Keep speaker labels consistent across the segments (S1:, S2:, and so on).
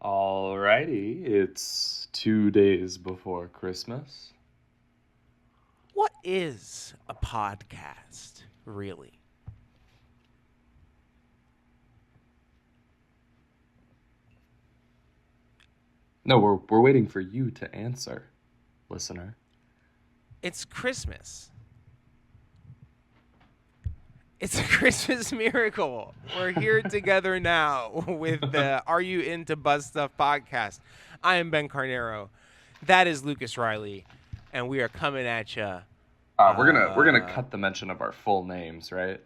S1: Alrighty, it's 2 days before Christmas.
S2: What is a podcast, really?
S1: No, we're waiting for you to answer, listener.
S2: It's Christmas. It's a Christmas miracle. We're here together now with the Are You Into Buzz Stuff podcast. I am Ben Carnero. That is Lucas Riley. And we are coming at you.
S1: We're gonna cut the mention of our full names, right?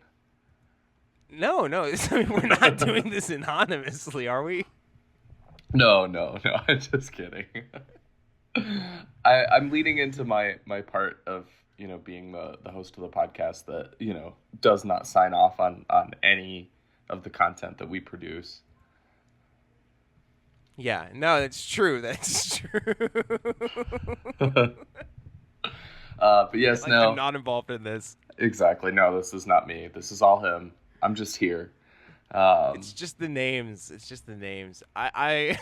S2: No, we're not doing this anonymously, are we?
S1: No. I'm just kidding. I'm leading into my part of being the host of the podcast that does not sign off on any of the content that we produce.
S2: Yeah, no, that's true. That's true.
S1: But yes,
S2: I'm not involved in this.
S1: Exactly. No, this is not me. This is all him. I'm just here.
S2: It's just the names. I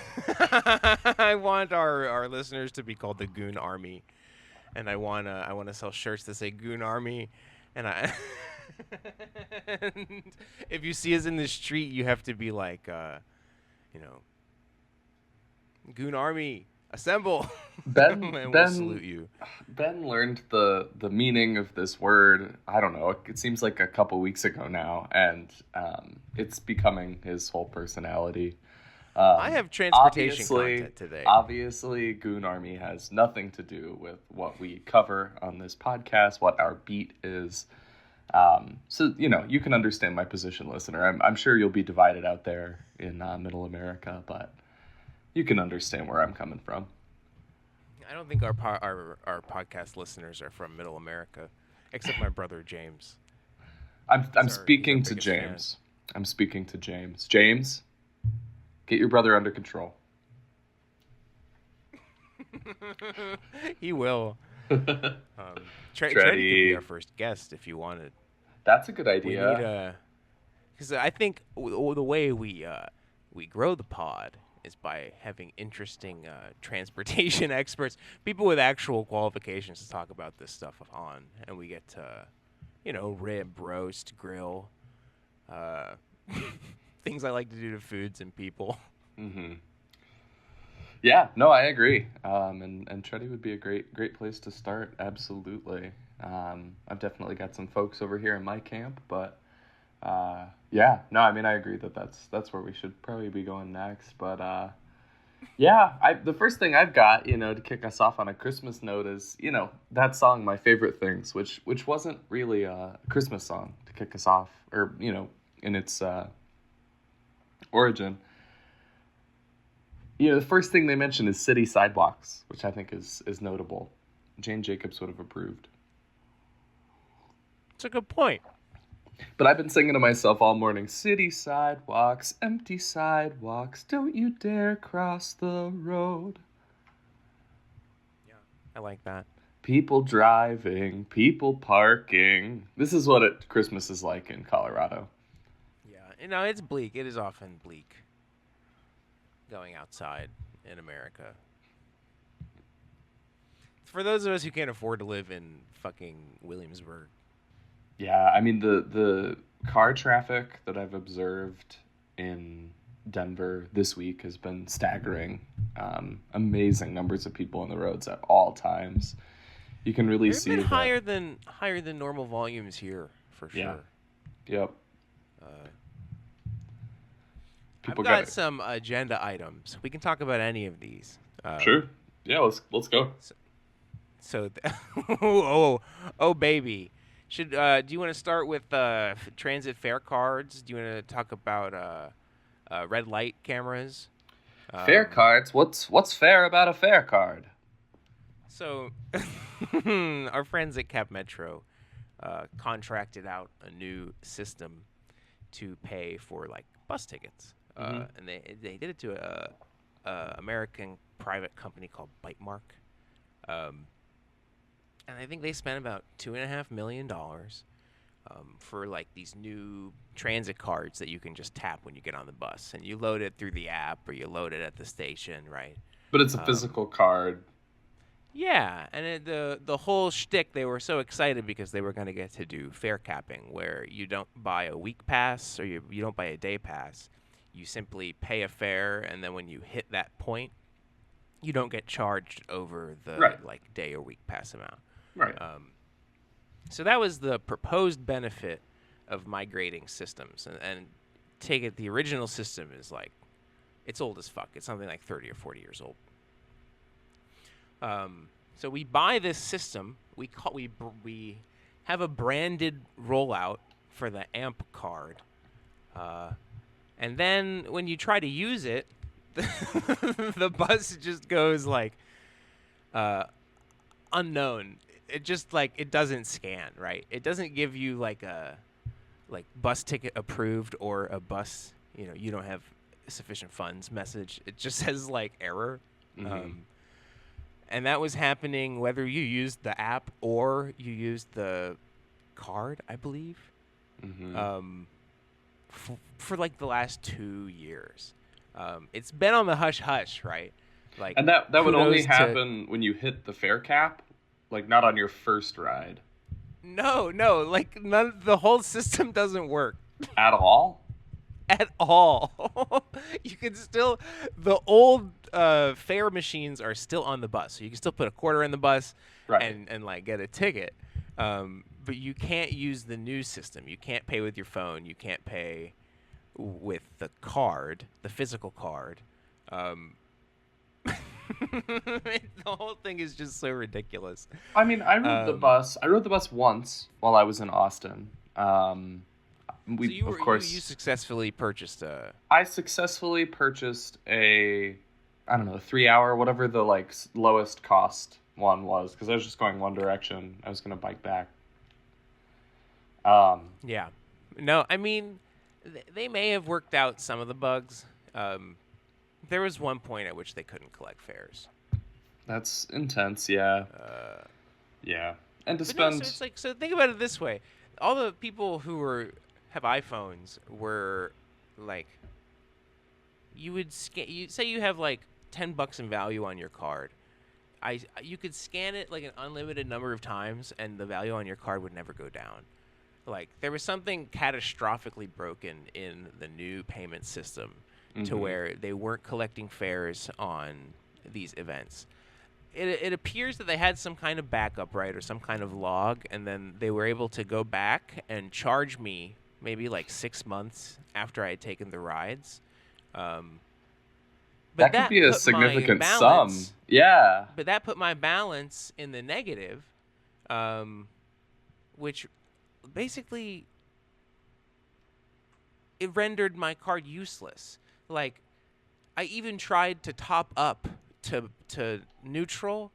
S2: I want our listeners to be called the Goon Army, and I wanna sell shirts that say Goon Army, and and if you see us in the street, you have to be like, Goon Army, assemble.
S1: Ben
S2: and we'll salute
S1: Ben
S2: you.
S1: Ben learned the meaning of this word. I don't know. It seems like a couple weeks ago now, and it's becoming his whole personality.
S2: I have transportation content today.
S1: Obviously, Goon Army has nothing to do with what we cover on this podcast, what our beat is. So you can understand my position, listener. I'm sure you'll be divided out there in Middle America, but you can understand where I'm coming from.
S2: I don't think our podcast listeners are from Middle America, except my brother James.
S1: I'm speaking to James. I'm speaking to James. James, get your brother under control.
S2: He will. Treddy could be our first guest if you wanted.
S1: That's a good idea.
S2: We need because I think the way we grow the pod is by having interesting transportation experts, people with actual qualifications to talk about this stuff on, and we get to, rib, roast, grill, things I like to do to foods and people.
S1: Mm-hmm. Yeah, no, I agree. And Treddy would be a great place to start. Absolutely. I've definitely got some folks over here in my camp, but yeah, no, I mean, I agree that's where we should probably be going next. But the first thing I've got, to kick us off on a Christmas note is, that song, My Favorite Things, which wasn't really a Christmas song to kick us off, or, in its origin. The first thing they mention is city sidewalks, which I think is notable. Jane Jacobs would have approved.
S2: It's a good point.
S1: But I've been singing to myself all morning, city sidewalks, empty sidewalks, don't you dare cross the road.
S2: Yeah, I like that.
S1: People driving, people parking. This is what Christmas is like in Colorado.
S2: Yeah, it's bleak. It is often bleak going outside in America. For those of us who can't afford to live in fucking Williamsburg.
S1: Yeah, I mean, the car traffic that I've observed in Denver this week has been staggering. Amazing numbers of people on the roads at all times. You can really see
S2: They've been higher than normal volumes here, for sure.
S1: Yeah. Yep.
S2: I've got some agenda items. We can talk about any of these.
S1: Sure. Yeah, let's go.
S2: Oh baby. Do you want to start with transit fare cards? Do you want to talk about red light cameras?
S1: Fare cards? What's fair about a fare card?
S2: So, our friends at Cap Metro contracted out a new system to pay for like bus tickets, and they did it to a American private company called Bytemark. And I think they spent about $2.5 million for like these new transit cards that you can just tap when you get on the bus, and you load it through the app or you load it at the station, right?
S1: But it's a
S2: Um,
S1: physical card.
S2: yeah, and the whole shtick, they were so excited because they were going to get to do fare capping, where you don't buy a week pass or you don't buy a day pass. You simply pay a fare, and then when you hit that point, you don't get charged over the
S1: Right.
S2: like day or week pass amount.
S1: Right.
S2: Um, so that was the proposed benefit of migrating systems, and take it. The original system is like it's old as fuck. It's something like 30 or 40 years old. So we buy this system. We have a branded rollout for the AMP card, uh, and then when you try to use it, the bus just goes like uh, unknown. It just like it doesn't scan, right? It doesn't give you like a like bus ticket approved or a bus, you don't have sufficient funds message. It just says like error.
S1: Mm-hmm.
S2: Um, and that was happening whether you used the app or you used the card, I believe,
S1: Mm-hmm.
S2: for like the last 2 years. It's been on the hush hush, right? Like,
S1: And that would only
S2: kudos to
S1: happen when you hit the fare cap, like not on your first ride
S2: no, like the whole system doesn't work
S1: at all.
S2: at all. You can still, the old fare machines are still on the bus, so you can still put a quarter in the bus
S1: Right.
S2: and like get a ticket. But you can't use the new system. You can't pay with your phone. You can't pay with the card, the physical card. Um, the whole thing is just so ridiculous.
S1: I mean, I rode the
S2: Um,
S1: bus. I rode the bus once while I was in Austin.
S2: so
S1: We,
S2: you
S1: of
S2: were
S1: course,
S2: you successfully purchased a
S1: I successfully purchased I don't know, 3 hour, whatever the like lowest cost one was, because I was just going one direction. I was gonna bike back. Um,
S2: yeah. No, I mean, they may have worked out some of the bugs. There was one point at which they couldn't collect fares.
S1: that's intense. Yeah,
S2: Uh,
S1: yeah. And to
S2: but no, so
S1: spend,
S2: it's like, so think about it this way: all the people who have iPhones were like, you would scan. You say you have like $10 in value on your card. You could scan it like an unlimited number of times, and the value on your card would never go down. Like there was something catastrophically broken in the new payment system to
S1: Mhm.
S2: where they weren't collecting fares on these events. It appears that they had some kind of backup, right, or some kind of log, and then they were able to go back and charge me maybe like 6 months after I had taken the rides. Um, but
S1: That could be a significant sum. Yeah.
S2: that put my balance in the negative, um, which basically it rendered my card useless. Like I even tried to top up to neutral,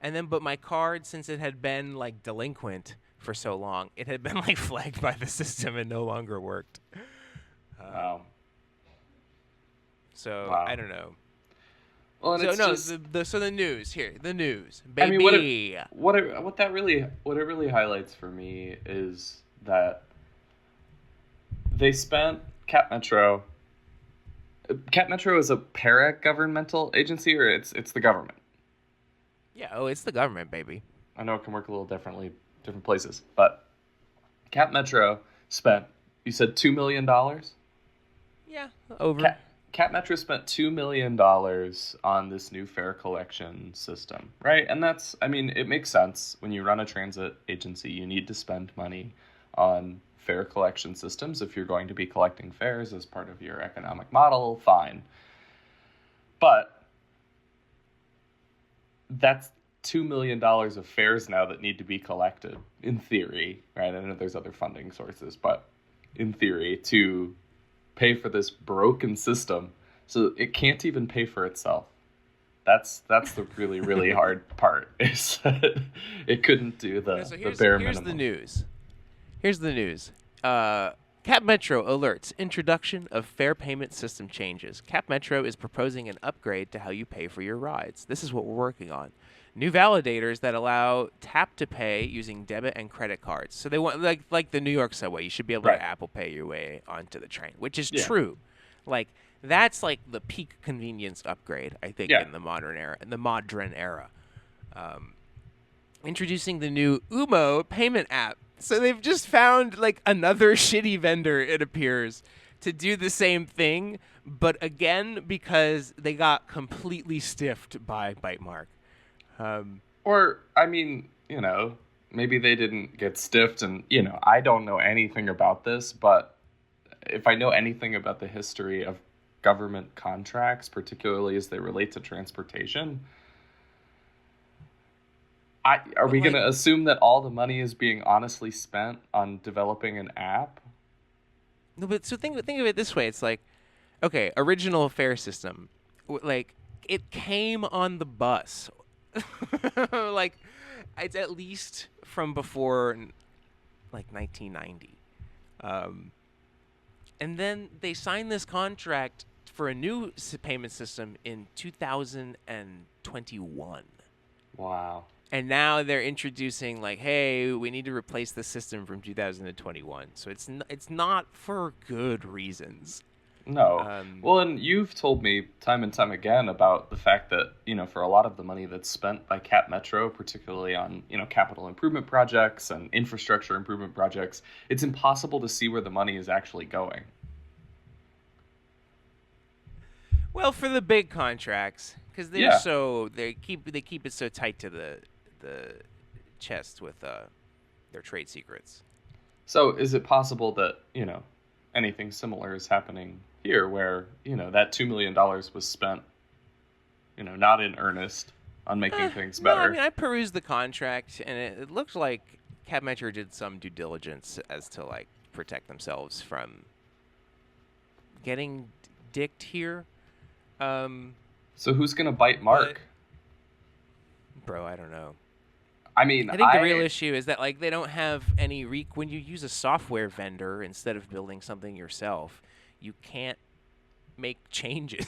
S2: and then but my card, since it had been like delinquent for so long, it had been like flagged by the system and no longer worked.
S1: Wow.
S2: So I
S1: Wow.
S2: don't know.
S1: Well, and
S2: So
S1: it's
S2: no,
S1: just.
S2: the news here, the news,
S1: I mean,
S2: baby.
S1: what it really highlights for me is that they spent Cap Metro. Cap Metro is a para-governmental agency, or it's the government.
S2: Yeah, oh, it's the government, baby.
S1: I know it can work a little differently, different places, but Cap Metro spent. You said $2 million.
S2: Yeah, over.
S1: Cap Metro spent $2 million on this new fare collection system, right? And that's, I mean, it makes sense. When you run a transit agency, you need to spend money on fare collection systems if you're going to be collecting fares as part of your economic model. Fine, but that's $2 million of fares now that need to be collected in theory, right? I know there's other funding sources, but in theory, to pay for this broken system, so it can't even pay for itself. That's the really, really hard part, is that it couldn't do
S2: Okay,
S1: the bare
S2: here's
S1: minimum.
S2: the news. Here's the news. Cap Metro alerts introduction of fare payment system changes. Cap Metro is proposing an upgrade to how you pay for your rides. This is what we're working on. new validators that allow tap to pay using debit and credit cards. So they want like the New York subway. You should be able
S1: Right.
S2: to Apple Pay your way onto the train, which is
S1: Yeah.
S2: true. Like that's like the peak convenience upgrade, I think,
S1: Yeah.
S2: in the modern era. Introducing the new Umo payment app. So they've just found like another shitty vendor, it appears, to do the same thing, but again because they got completely stiffed by Bytemark.
S1: Or, I mean, maybe they didn't get stiffed, and, I don't know anything about this, but if I know anything about the history of government contracts, particularly as they relate to transportation, are we going to assume that all the money is being honestly spent on developing an app?
S2: No, but so think of it this way. It's like, okay, original fare system, like it came on the bus, like it's at least from before, like 1990, and then they signed this contract for a new payment system in 2021.
S1: Wow.
S2: And now they're introducing like, hey, we need to replace the system from 2021. So it's not for good reasons.
S1: No. Well, and you've told me time and time again about the fact that, for a lot of the money that's spent by Cap Metro, particularly on, capital improvement projects and infrastructure improvement projects, it's impossible to see where the money is actually going.
S2: Well, for the big contracts, because they keep it so tight to the chest with their trade secrets.
S1: So is it possible that, anything similar is happening here where, that $2 million was spent, not in earnest on making things better?
S2: No, I mean, I perused the contract, and it looked like Cap Metro did some due diligence as to, like, protect themselves from getting dicked here.
S1: So who's going to bite Mark?
S2: Bro, I don't know.
S1: I mean,
S2: I think the real issue is that, like, they don't have any when you use a software vendor instead of building something yourself, you can't make changes.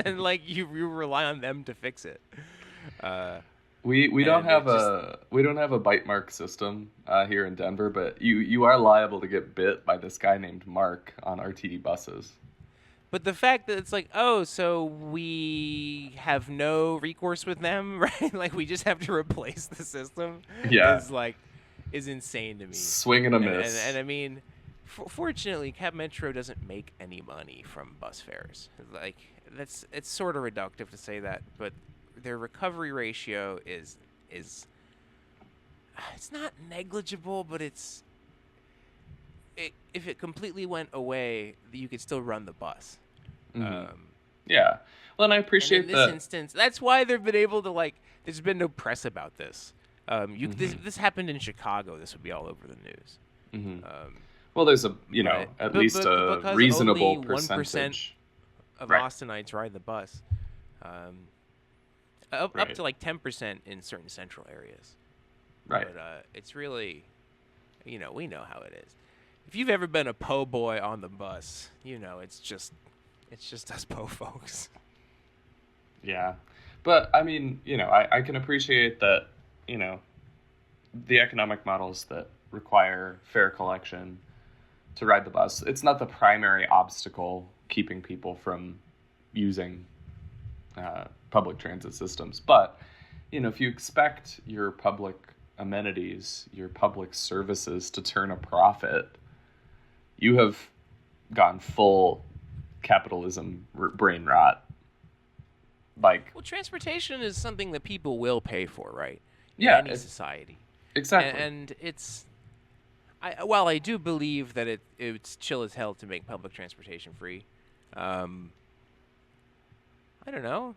S2: And like you rely on them to fix it.
S1: We don't have a bite mark system here in Denver, but you are liable to get bit by this guy named Mark on RTD buses.
S2: But the fact that it's like, oh, so we have no recourse with them, right? Like we just have to replace the system.
S1: Yeah,
S2: is insane to me.
S1: Swing and a miss.
S2: And I mean, fortunately, Cap Metro doesn't make any money from bus fares. Like it's sort of reductive to say that, but their recovery ratio is it's not negligible, but if it completely went away, you could still run the bus.
S1: Mm-hmm. Yeah. Well, and I appreciate
S2: that. In this instance, that's why they've been able to, like, there's been no press about this. This happened in Chicago. This would be all over the news.
S1: Mm-hmm. Well, there's a, at least a reasonable
S2: only
S1: percentage
S2: 1% of Austinites ride the bus. Up to like 10% in certain central areas.
S1: Right.
S2: But it's really, we know how it is. If you've ever been a po' boy on the bus, it's just us po' folks.
S1: Yeah. But, I mean, I can appreciate that, the economic models that require fare collection to ride the bus, it's not the primary obstacle keeping people from using public transit systems. But, if you expect your public amenities, your public services to turn a profit, you have gone full capitalism brain rot. Well,
S2: transportation is something that people will pay for, right? In any society.
S1: Exactly.
S2: And it's... while I do believe that it's chill as hell to make public transportation free, I don't know.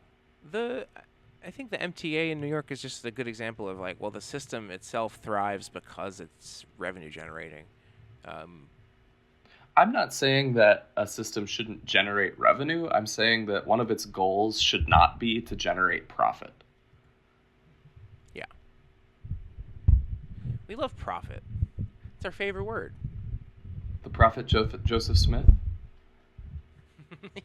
S2: I think the MTA in New York is just a good example of the system itself thrives because it's revenue generating.
S1: I'm not saying that a system shouldn't generate revenue. I'm saying that one of its goals should not be to generate profit.
S2: Yeah. We love profit. It's our favorite word.
S1: The prophet Joseph Smith?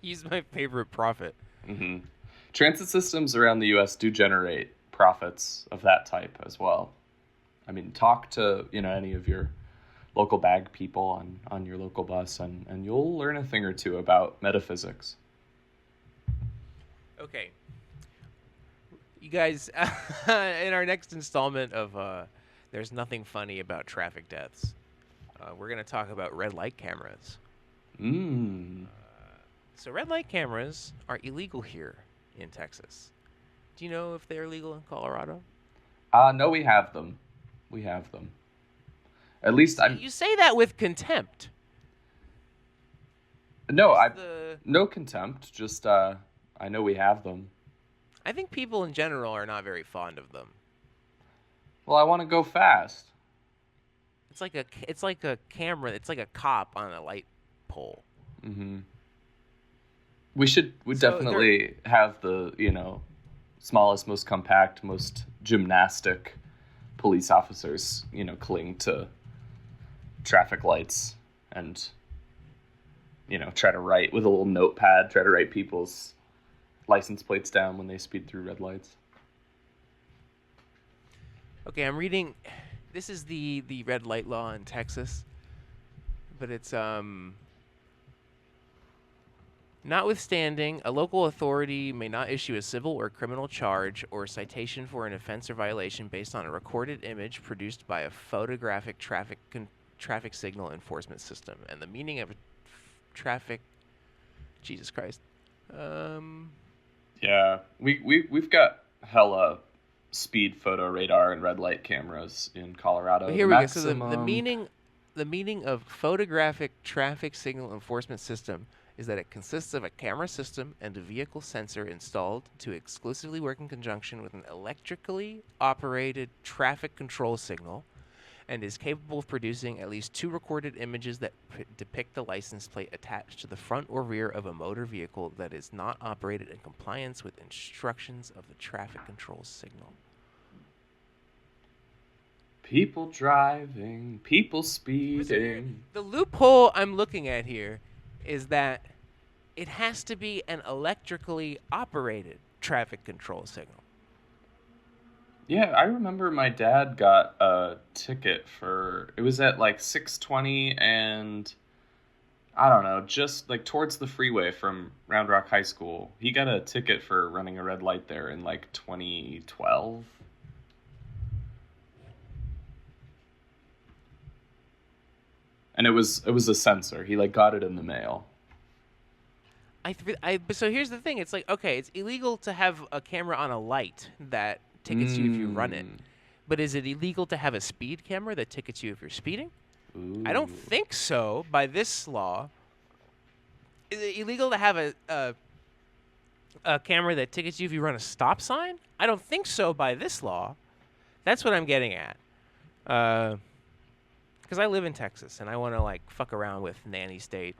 S2: He's my favorite prophet.
S1: Mm-hmm. Transit systems around the U.S. do generate profits of that type as well. I mean, talk to, any of your local bag people on your local bus, and you'll learn a thing or two about metaphysics.
S2: Okay. You guys, in our next installment of There's Nothing Funny About Traffic Deaths, we're going to talk about red light cameras. So red light cameras are illegal here in Texas. Do you know if they're legal in Colorado?
S1: No, we have them. We have them. At least I'm.
S2: You say that with contempt.
S1: No, no contempt. Just I know we have them.
S2: I think people in general are not very fond of them.
S1: Well, I want to go fast.
S2: It's like a camera. It's like a cop on a light pole.
S1: Mm-hmm. We definitely have the, smallest, most compact, most gymnastic police officers, cling to traffic lights and, try to write with a little notepad, try to write people's license plates down when they speed through red lights.
S2: Okay, I'm reading. This is the red light law in Texas, but it's notwithstanding, a local authority may not issue a civil or criminal charge or citation for an offense or violation based on a recorded image produced by a photographic traffic signal enforcement system. And the meaning of traffic, Jesus Christ.
S1: Yeah, we've got hella speed photo radar and red light cameras in Colorado.
S2: But here we go. So the meaning of photographic traffic signal enforcement system is that it consists of a camera system and a vehicle sensor installed to exclusively work in conjunction with an electrically operated traffic control signal and is capable of producing at least 2 recorded images that depict the license plate attached to the front or rear of a motor vehicle that is not operated in compliance with instructions of the traffic control signal.
S1: People driving, people speeding.
S2: The loophole I'm looking at here is that it has to be an electrically operated traffic control signal.
S1: Yeah, I remember my dad got a ticket it was at like 620 and I don't know, just like towards the freeway from Round Rock High School. He got a ticket for running a red light there in like 2012. And it was a sensor. He like got it in the mail.
S2: So here's the thing. It's like, okay, it's illegal to have a camera on a light that tickets you if you run it. But is it illegal to have a speed camera that tickets you if you're speeding?
S1: Ooh.
S2: I don't think so by this law. Is it illegal to have a camera that tickets you if you run a stop sign? I don't think so by this law. That's what I'm getting at. Because I live in Texas and I want to like fuck around with nanny state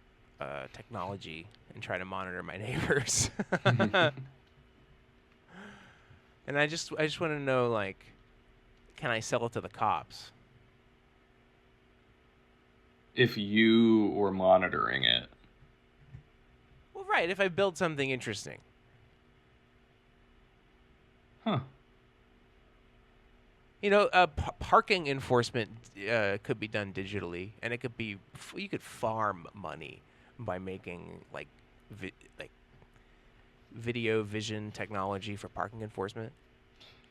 S2: technology and try to monitor my neighbors. And I just want to know, like, can I sell it to the cops?
S1: If you were monitoring it.
S2: Well, right, if I build something interesting.
S1: Huh.
S2: Parking enforcement could be done digitally, and it could be you could farm money by making like video vision technology for parking enforcement.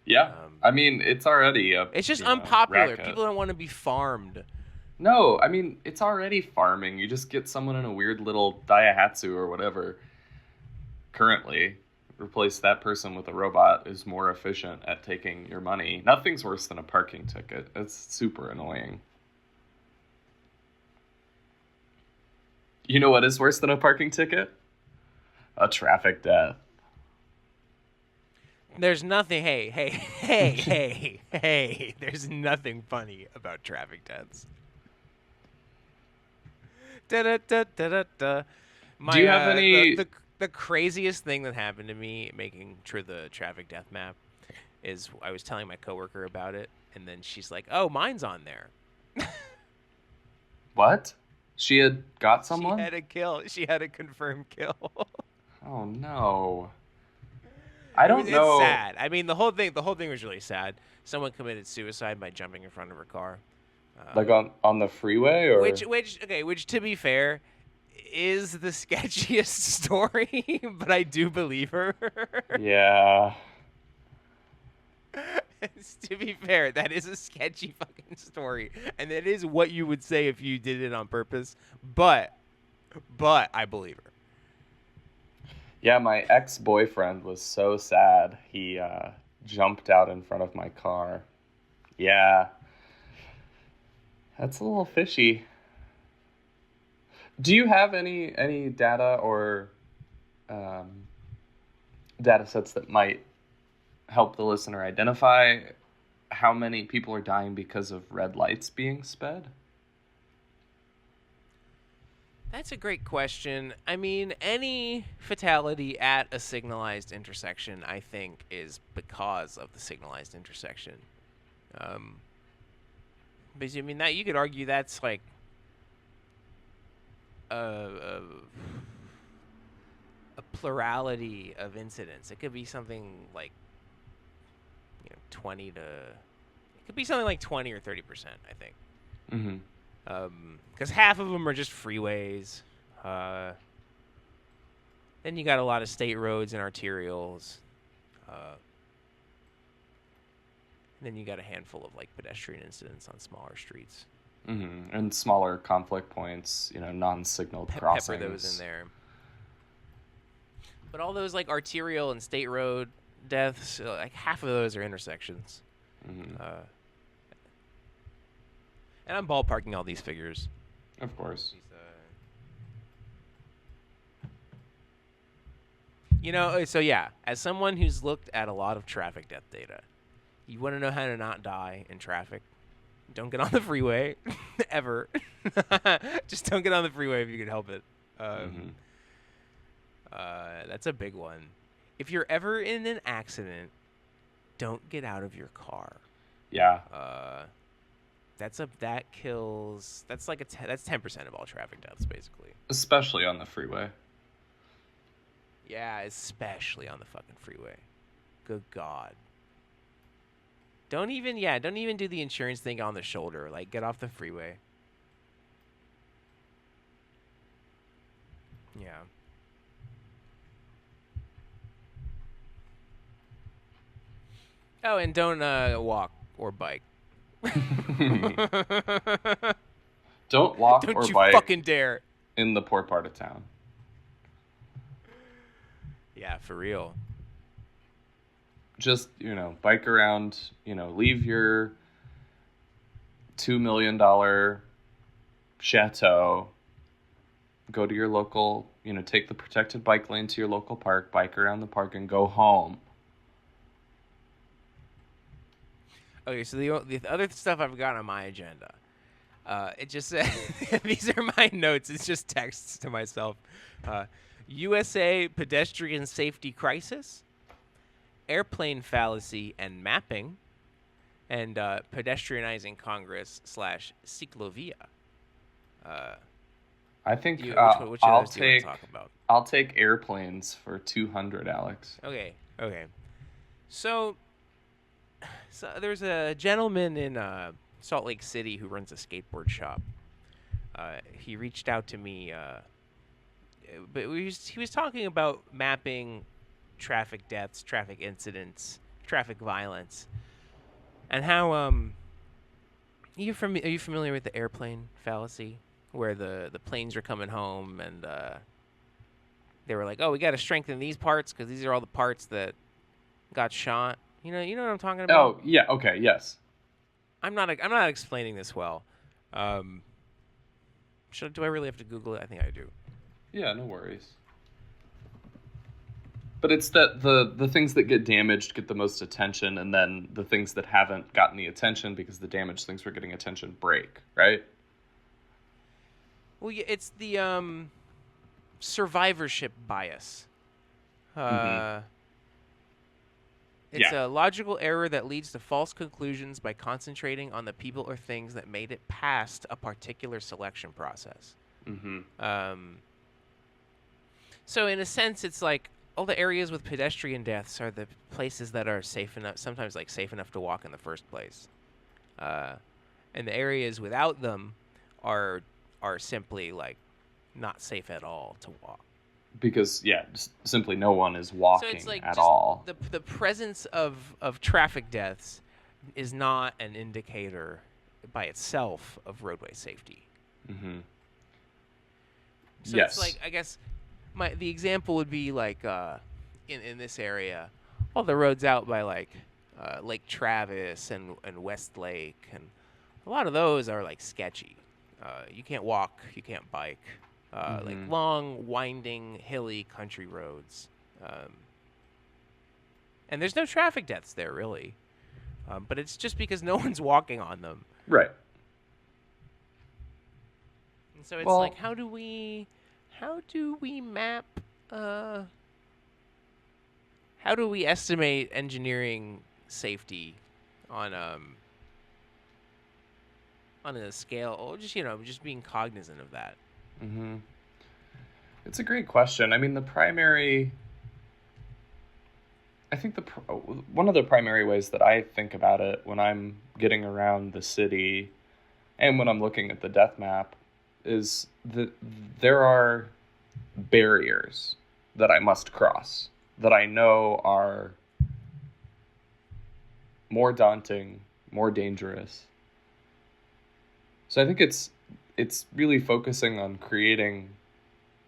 S1: Yeah, I mean it's already
S2: it's just unpopular.
S1: racket.
S2: People don't want to be farmed.
S1: No, I mean it's already farming. You just get someone in a weird little Daihatsu or whatever. Currently, replace that person with a robot is more efficient at taking your money. Nothing's worse than a parking ticket. It's super annoying. You know what is worse than a parking ticket? A traffic death.
S2: There's nothing. Hey. There's nothing funny about traffic deaths. Da da da da da.
S1: Do you have any?
S2: The craziest thing that happened to me making the traffic death map is I was telling my coworker about it, and then she's like, "Oh, mine's on there."
S1: What? She had got someone?
S2: She had a kill. She had a confirmed kill.
S1: Oh no. I don't
S2: It's
S1: know.
S2: sad. I mean, the whole thing was really sad. Someone committed suicide by jumping in front of her car.
S1: Like on the freeway or
S2: Which to be fair, is the sketchiest story, but I do believe her.
S1: yeah.
S2: To be fair, that is a sketchy fucking story, and that is what you would say if you did it on purpose. But I believe her.
S1: Yeah, my ex-boyfriend was so sad. He jumped out in front of my car. Yeah. That's a little fishy. Do you have any data or um, data sets that might help the listener identify how many people are dying because of red lights being sped?
S2: That's a great question. I mean, any fatality at a signalized intersection, I think, is because of the signalized intersection. Um, because I mean that you could argue that's like a plurality of incidents. It could be something like 20 to. It could be something like 20 or 30%. I think.
S1: Mm-hmm.
S2: Because half of them are just freeways. Then you got a lot of state roads and arterials. And then you got a handful of like pedestrian incidents on smaller streets.
S1: Mm-hmm. And smaller conflict points, non-signaled crossings.
S2: Pepper those in there. But all those like arterial and state road deaths, like half of those are intersections.
S1: Mm-hmm.
S2: And I'm ballparking all these figures.
S1: Of course.
S2: So yeah, as someone who's looked at a lot of traffic death data, you want to know how to not die in traffic? Don't get on the freeway, ever. Just don't get on the freeway if you can help it. That's a big one. If you're ever in an accident, don't get out of your car.
S1: Yeah.
S2: That's 10% of all traffic deaths, basically.
S1: Especially on the freeway.
S2: Yeah, especially on the fucking freeway. Good God. Don't even do the insurance thing on the shoulder. Like, get off the freeway. Yeah. Oh, and don't walk or bike.
S1: Don't walk
S2: don't
S1: or
S2: you
S1: bike
S2: fucking dare.
S1: in the poor part of town.
S2: Yeah, for real.
S1: Just, bike around, leave your $2 million chateau, go to your local, take the protected bike lane to your local park, bike around the park, and go home.
S2: Okay, so the other stuff I've got on my agenda, it just says, these are my notes. It's just texts to myself. USA pedestrian safety crisis, airplane fallacy and mapping, and pedestrianizing Congress / ciclovia.
S1: I think
S2: which of those do you want to talk about?
S1: I'll take airplanes for 200, Alex.
S2: Okay. So there's a gentleman in Salt Lake City who runs a skateboard shop. He reached out to me, but he was talking about mapping traffic deaths, traffic incidents, traffic violence, and how are you familiar with the airplane fallacy, where the planes are coming home and they were like, oh, we got to strengthen these parts because these are all the parts that got shot. You know what I'm talking about?
S1: Oh yeah, okay, yes.
S2: I'm not explaining this well. Do I really have to Google it? I think I do.
S1: Yeah, no worries. But it's that the things that get damaged get the most attention, and then the things that haven't gotten the attention because the damaged things were getting attention break, right?
S2: Well, yeah, it's the survivorship bias. It's a logical error that leads to false conclusions by concentrating on the people or things that made it past a particular selection process.
S1: Mm-hmm.
S2: So in a sense, it's like all the areas with pedestrian deaths are the places that are safe enough, sometimes like safe enough to walk in the first place. Uh, and the areas without them are simply like not safe at all to walk.
S1: Because yeah, just simply no one is
S2: So it's
S1: walking
S2: like
S1: at
S2: just
S1: all.
S2: the presence of traffic deaths is not an indicator by itself of roadway safety.
S1: Mm-hmm.
S2: So it's
S1: Yes.
S2: like, I guess the example would be like in this area, all the roads out by like Lake Travis and Westlake, and a lot of those are like sketchy. You can't walk, you can't bike. Like
S1: Mm-hmm.
S2: long, winding, hilly country roads. And there's no traffic deaths there, really. But it's just because no one's walking on them.
S1: Right.
S2: And so it's like,
S1: Well,
S2: how do we map, how do we estimate engineering safety on a scale, or just just being cognizant of that?
S1: mm-hmm. It's a great question. I mean, I think one of the primary ways that I think about it when I'm getting around the city and when I'm looking at the death map is that there are barriers that I must cross that I know are more daunting, more dangerous. So I think it's really focusing on creating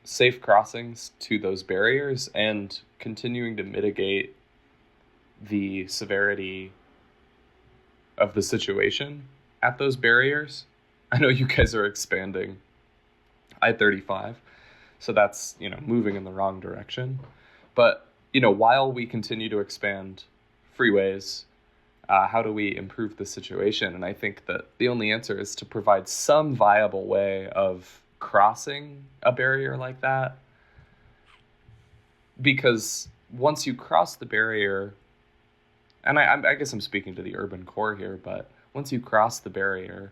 S1: safe crossings to those barriers and continuing to mitigate the severity of the situation at those barriers. I know you guys are expanding I-35, so that's, moving in the wrong direction. But, while we continue to expand freeways, how do we improve the situation? And I think that the only answer is to provide some viable way of crossing a barrier like that. Because once you cross the barrier, and I guess I'm speaking to the urban core here, but once you cross the barrier,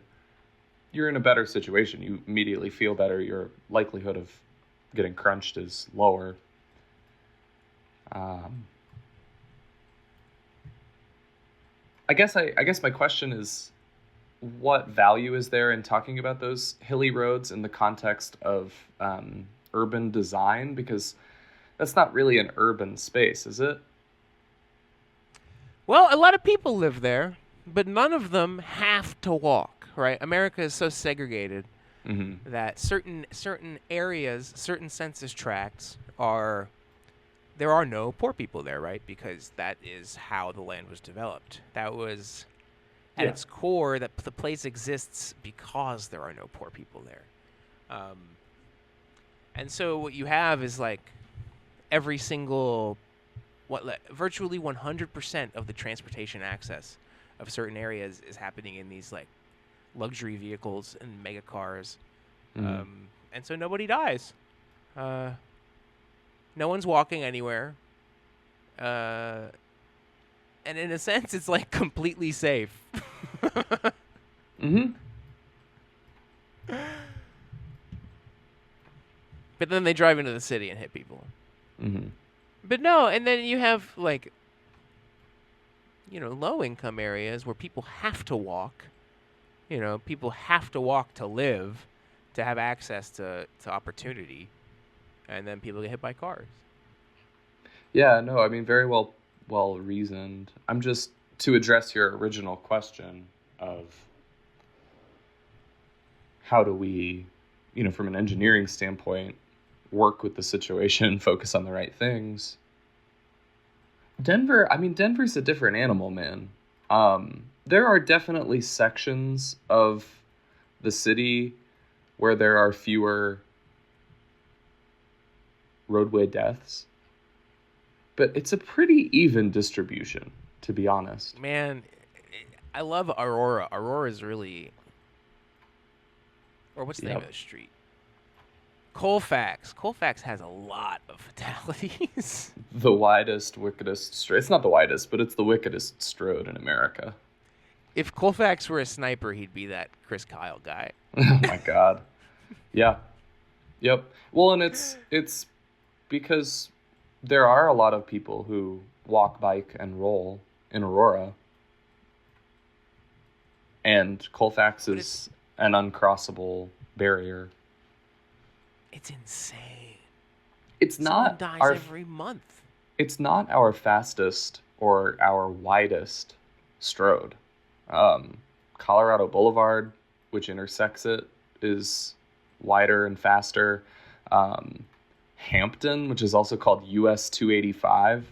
S1: you're in a better situation. You immediately feel better. Your likelihood of getting crunched is lower. I guess my question is, what value is there in talking about those hilly roads in the context of urban design? Because that's not really an urban space, is it?
S2: Well, a lot of people live there, but none of them have to walk, right? America is so segregated
S1: Mm-hmm.
S2: that certain areas, certain census tracts there are no poor people there, right? Because that is how the land was developed. That was at
S1: Yeah.
S2: its core, that the place exists because there are no poor people there. And so what you have is like every single virtually 100% of the transportation access of certain areas is happening in these like luxury vehicles and mega cars.
S1: Mm-hmm.
S2: And so nobody dies. No one's walking anywhere. And in a sense, it's like completely safe.
S1: Mm-hmm.
S2: But then they drive into the city and hit people.
S1: Mm-hmm.
S2: But no, and then you have like, low income areas where people have to walk. People have to walk to live, to have access to opportunity. And then people get hit by cars.
S1: Yeah, no, I mean, very well reasoned. I'm just to address your original question of how do we, from an engineering standpoint, work with the situation, focus on the right things. Denver's a different animal, man. There are definitely sections of the city where there are fewer roadway deaths, but it's a pretty even distribution, to be honest.
S2: Man, I love Aurora. Aurora's really, or what's the name of the street? Colfax. Colfax has a lot of fatalities.
S1: The widest, wickedest strode. It's not the widest, but it's the wickedest strode in America.
S2: If Colfax were a sniper, he'd be that Chris Kyle guy.
S1: Oh my God. Yeah. Yep. Well, and it's because there are a lot of people who walk, bike, and roll in Aurora, and Colfax
S2: But it's
S1: is an uncrossable barrier.
S2: it's insane.
S1: It's
S2: Someone
S1: not
S2: dies
S1: our
S2: every month.
S1: it's not our fastest or our widest strode. Um, Colorado Boulevard, which intersects it, is wider and faster. Um, Hampton, which is also called US 285,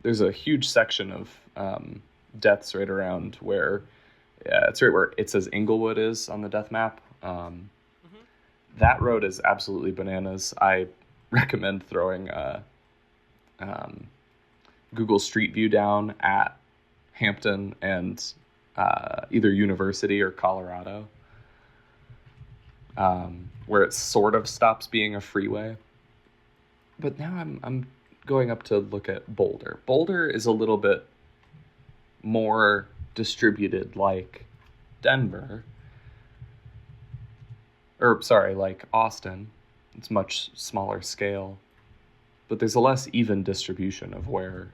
S1: there's a huge section of deaths right around where, yeah, it's right where it says Inglewood is on the death map.
S2: Hmm.
S1: That road is absolutely bananas. I recommend throwing um, Google Street View down at Hampton and either University or Colorado, where it sort of stops being a freeway. But now I'm going up to look at Boulder. Boulder is a little bit more distributed, like Denver, or sorry, like Austin. It's much smaller scale, but there's a less even distribution of where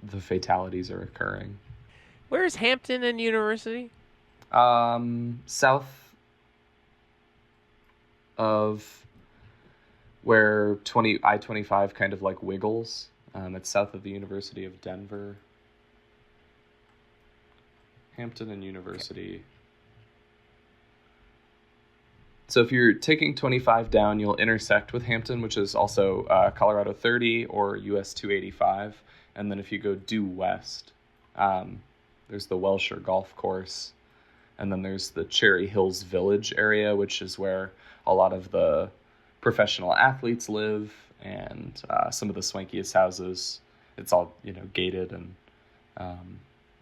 S1: the fatalities are occurring.
S2: Where's Hampton and University?
S1: South of where 20 I-25 kind of like wiggles. It's south of the University of Denver. Hampton and
S2: Okay.
S1: University. So if you're taking 25 down, you'll intersect with Hampton, which is also Colorado 30 or US 285. And then if you go due west, um, there's the Welsher Golf Course. And then there's the Cherry Hills Village area, which is where a lot of the professional athletes live and some of the swankiest houses. It's all, gated and um,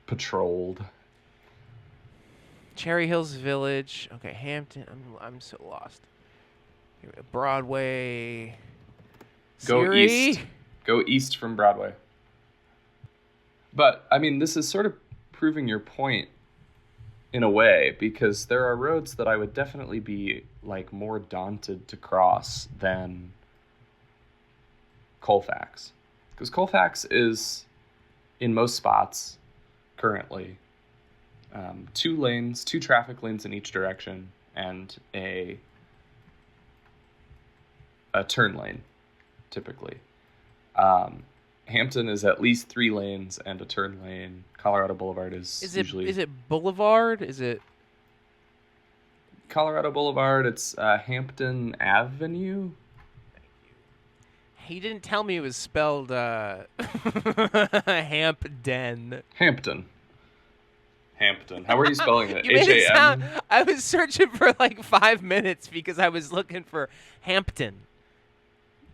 S1: patrolled.
S2: Cherry Hills Village. Okay, Hampton. I'm so lost. Broadway.
S1: Go
S2: Siri.
S1: east. Go east from Broadway. But, I mean, this is sort of proving your point in a way, because there are roads that I would definitely be, like, more daunted to cross than Colfax. Because Colfax is, in most spots, currently, two traffic lanes in each direction, and a turn lane, typically. Um, Hampton is at least 3 lanes and a turn lane. Colorado Boulevard is
S2: Is it
S1: usually
S2: is it Boulevard? Is it
S1: Colorado Boulevard. It's Hampton Avenue.
S2: He didn't tell me it was spelled Hampden.
S1: Hampton. Hampton. How are you spelling it?
S2: You
S1: H
S2: made it
S1: A
S2: sound.
S1: M.
S2: I was searching for like 5 minutes because I was looking for Hampton.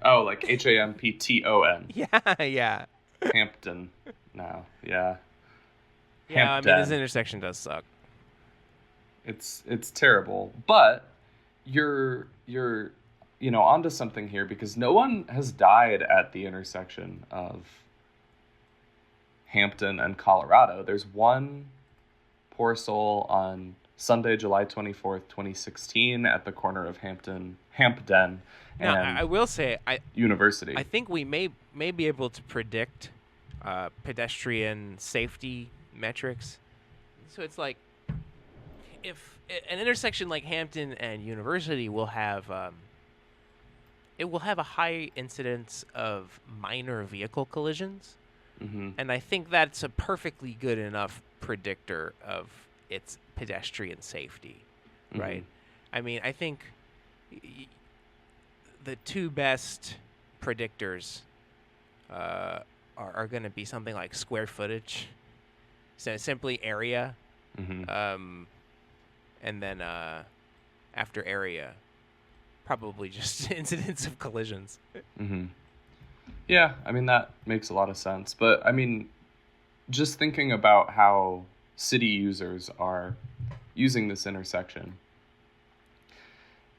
S1: Oh, like Hampton.
S2: Yeah, yeah.
S1: Hampton. No, yeah,
S2: Yeah, I mean, this
S1: Hampden.
S2: intersection does suck.
S1: It's terrible, but you're onto something here, because no one has died at the intersection of Hampton and Colorado. There's one poor soul on Sunday, July 24th, 2016, at the corner of Hampden
S2: Now, I
S1: and
S2: will say, I
S1: University.
S2: think we may be able to predict pedestrian safety metrics. So it's like if an intersection like Hampton and University will have it will have a high incidence of minor vehicle collisions,
S1: Mm-hmm.
S2: and I think that's a perfectly good enough predictor of its pedestrian safety,
S1: Mm-hmm.
S2: right? I mean, I think y- the two best predictors are going to be something like square footage, so simply area,
S1: Mm-hmm.
S2: um, and then after area, probably just incidents of collisions.
S1: Mm-hmm. Yeah, I mean, that makes a lot of sense. But I mean, just thinking about how city users are using this intersection,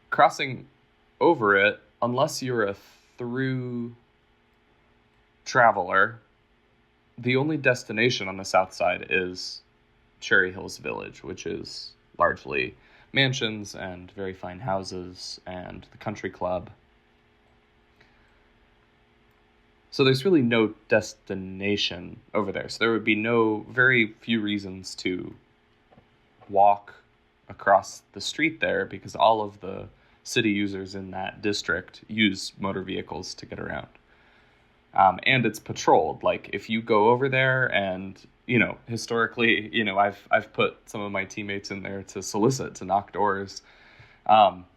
S1: crossing over it, unless you're a through traveler, the only destination on the south side is Cherry Hills Village, which is largely mansions and very fine houses and the country club. So there's really no destination over there. So there would be very few reasons to walk across the street there because all of the city users in that district use motor vehicles to get around. And it's patrolled. Like if you go over there and, historically, I've put some of my teammates in there to solicit, to knock doors.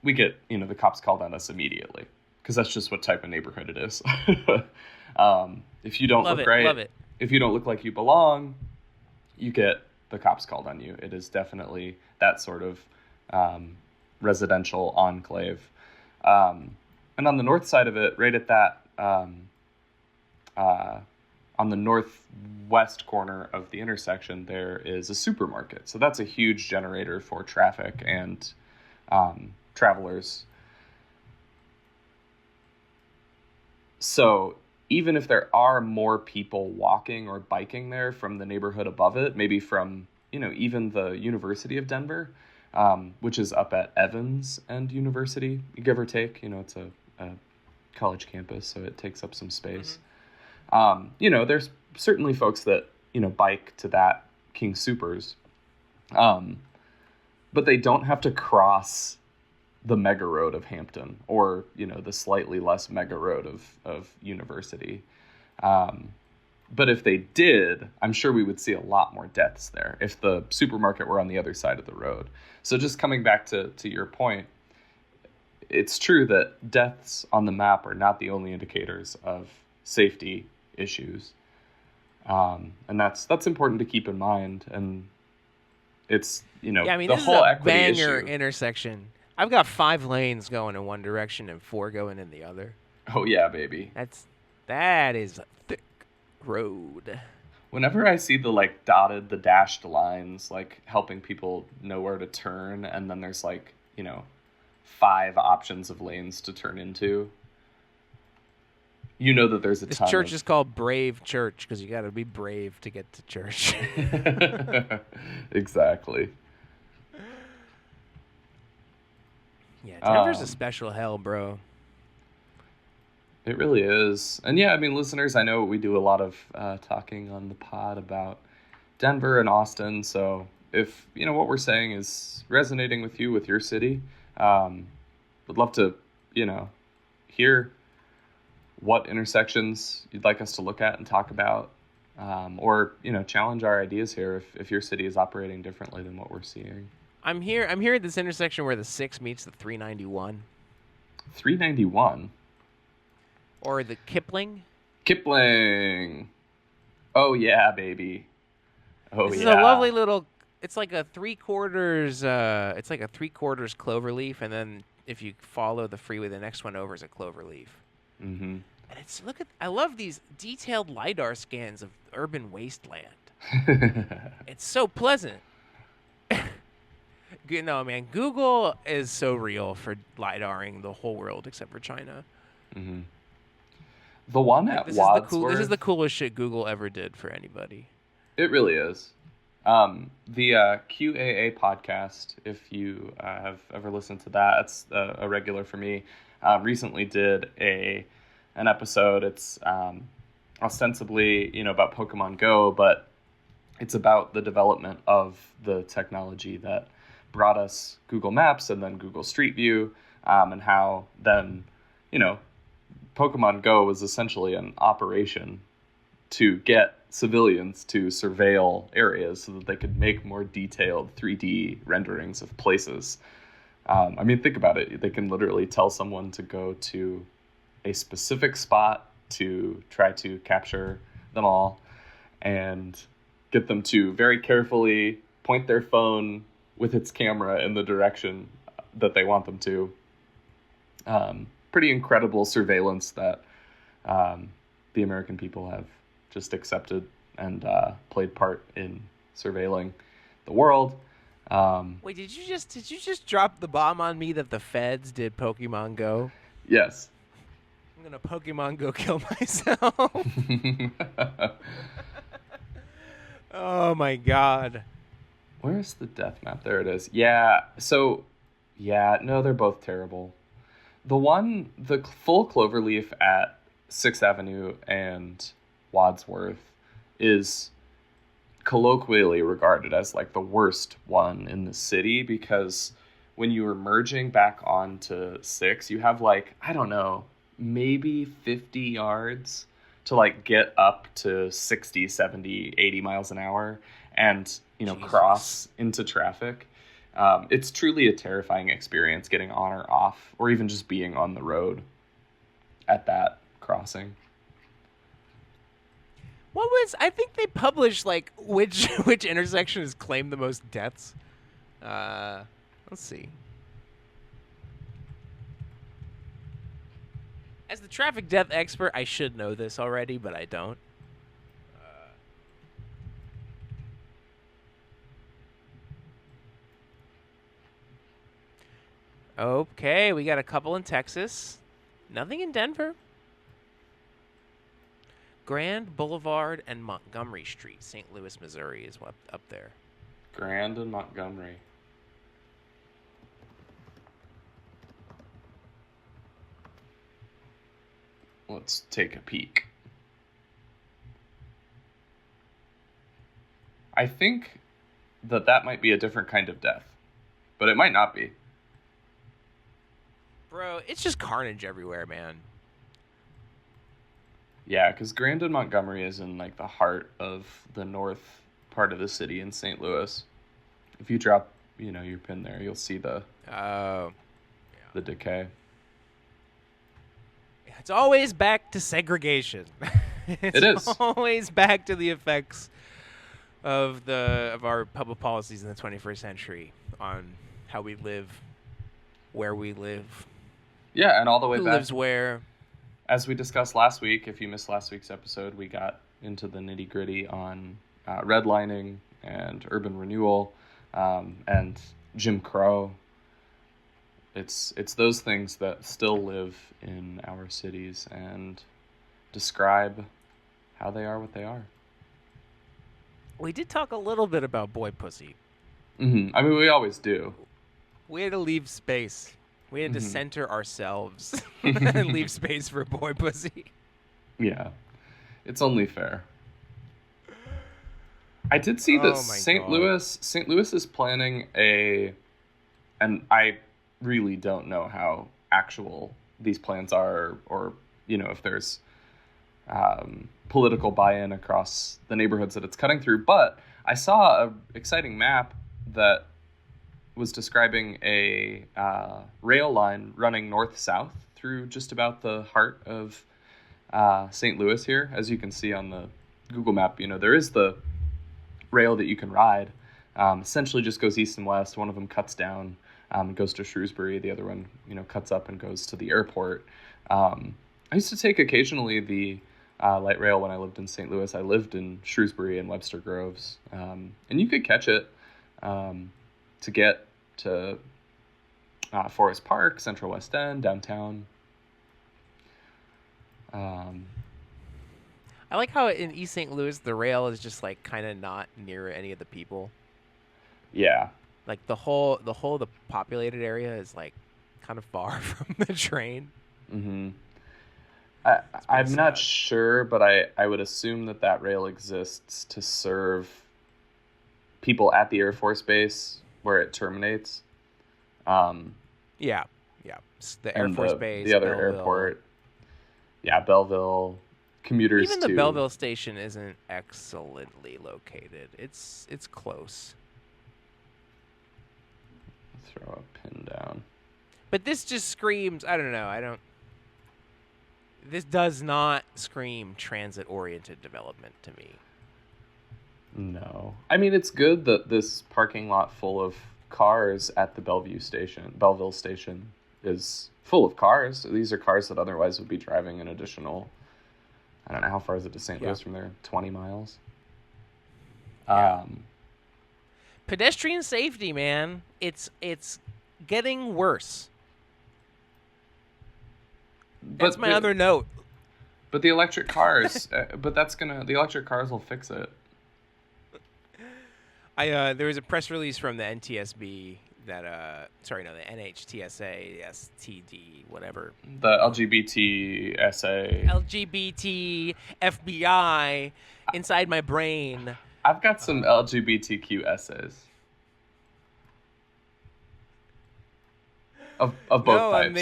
S1: We get, the cops called on us immediately because that's just what type of neighborhood it is. If you don't look right,
S2: love it.
S1: if you don't look like you belong, you get the cops called on you. It is definitely that sort of residential enclave. And on the north side of it, right at that, on the northwest corner of the intersection, there is a supermarket. So that's a huge generator for traffic and travelers. So even if there are more people walking or biking there from the neighborhood above it, maybe from, even the University of Denver, which is up at Evans and University, give or take, it's a college campus, so it takes up some space. There's certainly folks that, bike to that King Soopers, but they don't have to cross the mega road of Hampton or, the slightly less mega road of University. But if they did, I'm sure we would see a lot more deaths there if the supermarket were on the other side of the road. So just coming back to your point, it's true that deaths on the map are not the only indicators of safety issues. And that's important to keep in mind. And it's, the whole equity issue.
S2: This is a banger intersection. I've got 5 lanes going in one direction and 4 going in the other.
S1: Oh yeah, baby.
S2: That is a thick road.
S1: Whenever I see the dashed lines, helping people know where to turn, and then there's 5 options of lanes to turn into, that there's a ton.
S2: This church is called Brave Church because you got to be brave to get to church.
S1: Exactly.
S2: Yeah, Denver's a special hell, bro.
S1: It really is. And yeah, listeners, I know we do a lot of talking on the pod about Denver and Austin. So if, what we're saying is resonating with you, with your city, would love to, hear what intersections you'd like us to look at and talk about, or, challenge our ideas here if your city is operating differently than what we're seeing.
S2: I'm here at this intersection where the 6 meets the 391.
S1: 391?
S2: Or the Kipling.
S1: Oh, yeah, baby. Oh,
S2: this
S1: yeah.
S2: This is a lovely little... It's like a 3/4... it's like a 3/4 cloverleaf, and then if you follow the freeway, the next one over is a cloverleaf.
S1: Mm-hmm.
S2: And I love these detailed LiDAR scans of urban wasteland. It's so pleasant. No, man, Google is so real for LiDARing the whole world except for China.
S1: Mm-hmm. The one at Wadsworth...
S2: This is the coolest shit Google ever did for anybody.
S1: It really is. The QAA podcast, if you have ever listened to that, it's a regular for me, recently did an episode. It's ostensibly, about Pokemon Go, but it's about the development of the technology that brought us Google Maps and then Google Street View, and how then, Pokemon Go was essentially an operation to get civilians to surveil areas so that they could make more detailed 3D renderings of places. Think about it. They can literally tell someone to go to a specific spot to try to capture them all and get them to very carefully point their phone with its camera in the direction that they want them to. Pretty incredible surveillance that the American people have just accepted and played part in surveilling the world.
S2: Wait, did you just drop the bomb on me that the feds did Pokemon Go?
S1: Yes.
S2: I'm gonna Pokemon Go kill myself. Oh my god.
S1: Where's the death map? There it is. Yeah. So, yeah, no, they're both terrible. The full cloverleaf at 6th Avenue and Wadsworth is colloquially regarded as like the worst one in the city, because when you were merging back onto 6, you have like, I don't know, maybe 50 yards to like get up to 60, 70, 80 miles an hour and,
S2: Jesus.
S1: cross into traffic. It's truly a terrifying experience getting on or off, or even just being on the road at that crossing.
S2: I think they published like which intersections claim the most deaths. Let's see. As the traffic death expert, I should know this already, but I don't. Okay, we got a couple in Texas. Nothing in Denver. Grand Boulevard and Montgomery Street, St. Louis, Missouri is up there.
S1: Grand and Montgomery. Let's take a peek. I think that might be a different kind of death, but it might not be.
S2: Bro, it's just carnage everywhere, man.
S1: Yeah, because Grand and Montgomery is in like the heart of the north part of the city in St. Louis. If you drop, your pin there, you'll see the decay.
S2: It's always back to segregation.
S1: It is
S2: always back to the effects of our public policies in the 21st century on how we live, where we live.
S1: Yeah, and all the way
S2: who
S1: back.
S2: Lives where.
S1: As we discussed last week, if you missed last week's episode, we got into the nitty-gritty on redlining and urban renewal and Jim Crow. It's those things that still live in our cities and describe how they are what they are.
S2: We did talk a little bit about boy pussy.
S1: Mm-hmm. I mean, we always do.
S2: We had to leave space. We had to center ourselves and leave space for boy pussy.
S1: Yeah. It's only fair. I did see that St. Louis is planning and I really don't know how actual these plans are, or if there's political buy-in across the neighborhoods that it's cutting through, but I saw an exciting map that was describing a rail line running north-south through just about the heart of St. Louis here. As you can see on the Google map, there is the rail that you can ride. Essentially just goes east and west. One of them cuts down and goes to Shrewsbury. The other one, cuts up and goes to the airport. I used to take occasionally the light rail when I lived in St. Louis. I lived in Shrewsbury and Webster Groves. And you could catch it to get to Forest Park, Central West End, downtown.
S2: I like how in East St. Louis the rail is just like kind of not near any of the people.
S1: Yeah.
S2: Like the populated area is like kind of far from the train.
S1: Mm-hmm. I'm not sure, but I would assume that rail exists to serve people at the Air Force Base where it terminates.
S2: Yeah. The Air Force Base,
S1: the other
S2: Belleville.
S1: airport. Yeah, Belleville. Commuters
S2: even
S1: to...
S2: the Belleville station isn't excellently located. It's close.
S1: Throw a pin down.
S2: But this just screams, I don't know, this does not scream transit-oriented development to me.
S1: No. I mean, it's good that this parking lot full of cars at the Belleville station is full of cars. These are cars that otherwise would be driving an additional, I don't know, how far is it to St. Louis from there? 20 miles?
S2: Yeah. Pedestrian safety, man. It's getting worse. That's my other note.
S1: But the electric cars, the electric cars will fix it.
S2: There was a press release from the NTSB the NHTSA, STD, whatever.
S1: The LGBT SA.
S2: LGBT FBI inside my brain.
S1: I've got some LGBTQ essays of both
S2: No,
S1: types.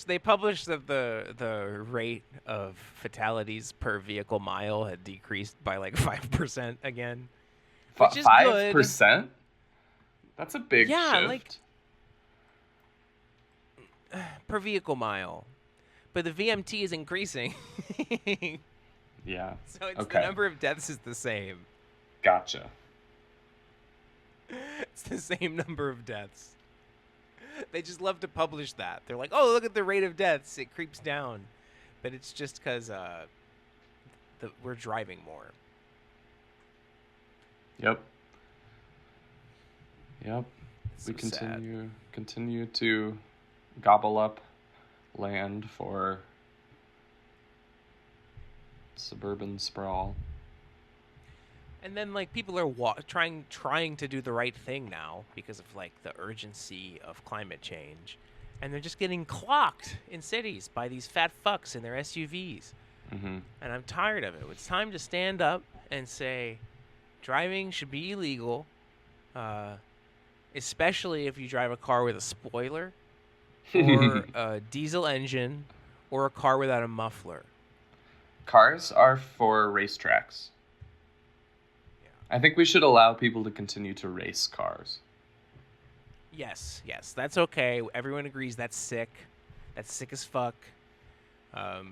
S2: they published that the rate of fatalities per vehicle mile had decreased by like 5% again, which is good.
S1: 5%? That's a big shift.
S2: Like per vehicle mile, but the VMT is increasing.
S1: Yeah.
S2: So the number of deaths is the same.
S1: Gotcha.
S2: It's the same number of deaths. They just love to publish that. They're like, oh, look at the rate of deaths. It creeps down. But it's just because we're driving more.
S1: Yep.
S2: So
S1: We continue to gobble up land for suburban sprawl.
S2: And then like people are trying to do the right thing now because of like the urgency of climate change, and they're just getting clocked in cities by these fat fucks in their SUVs.
S1: Mm-hmm.
S2: And I'm tired of it. It's time to stand up and say, driving should be illegal, especially if you drive a car with a spoiler, or a diesel engine, or a car without a muffler.
S1: Cars are for racetracks. I think we should allow people to continue to race cars.
S2: Yes, that's okay. Everyone agrees that's sick. That's sick as fuck. But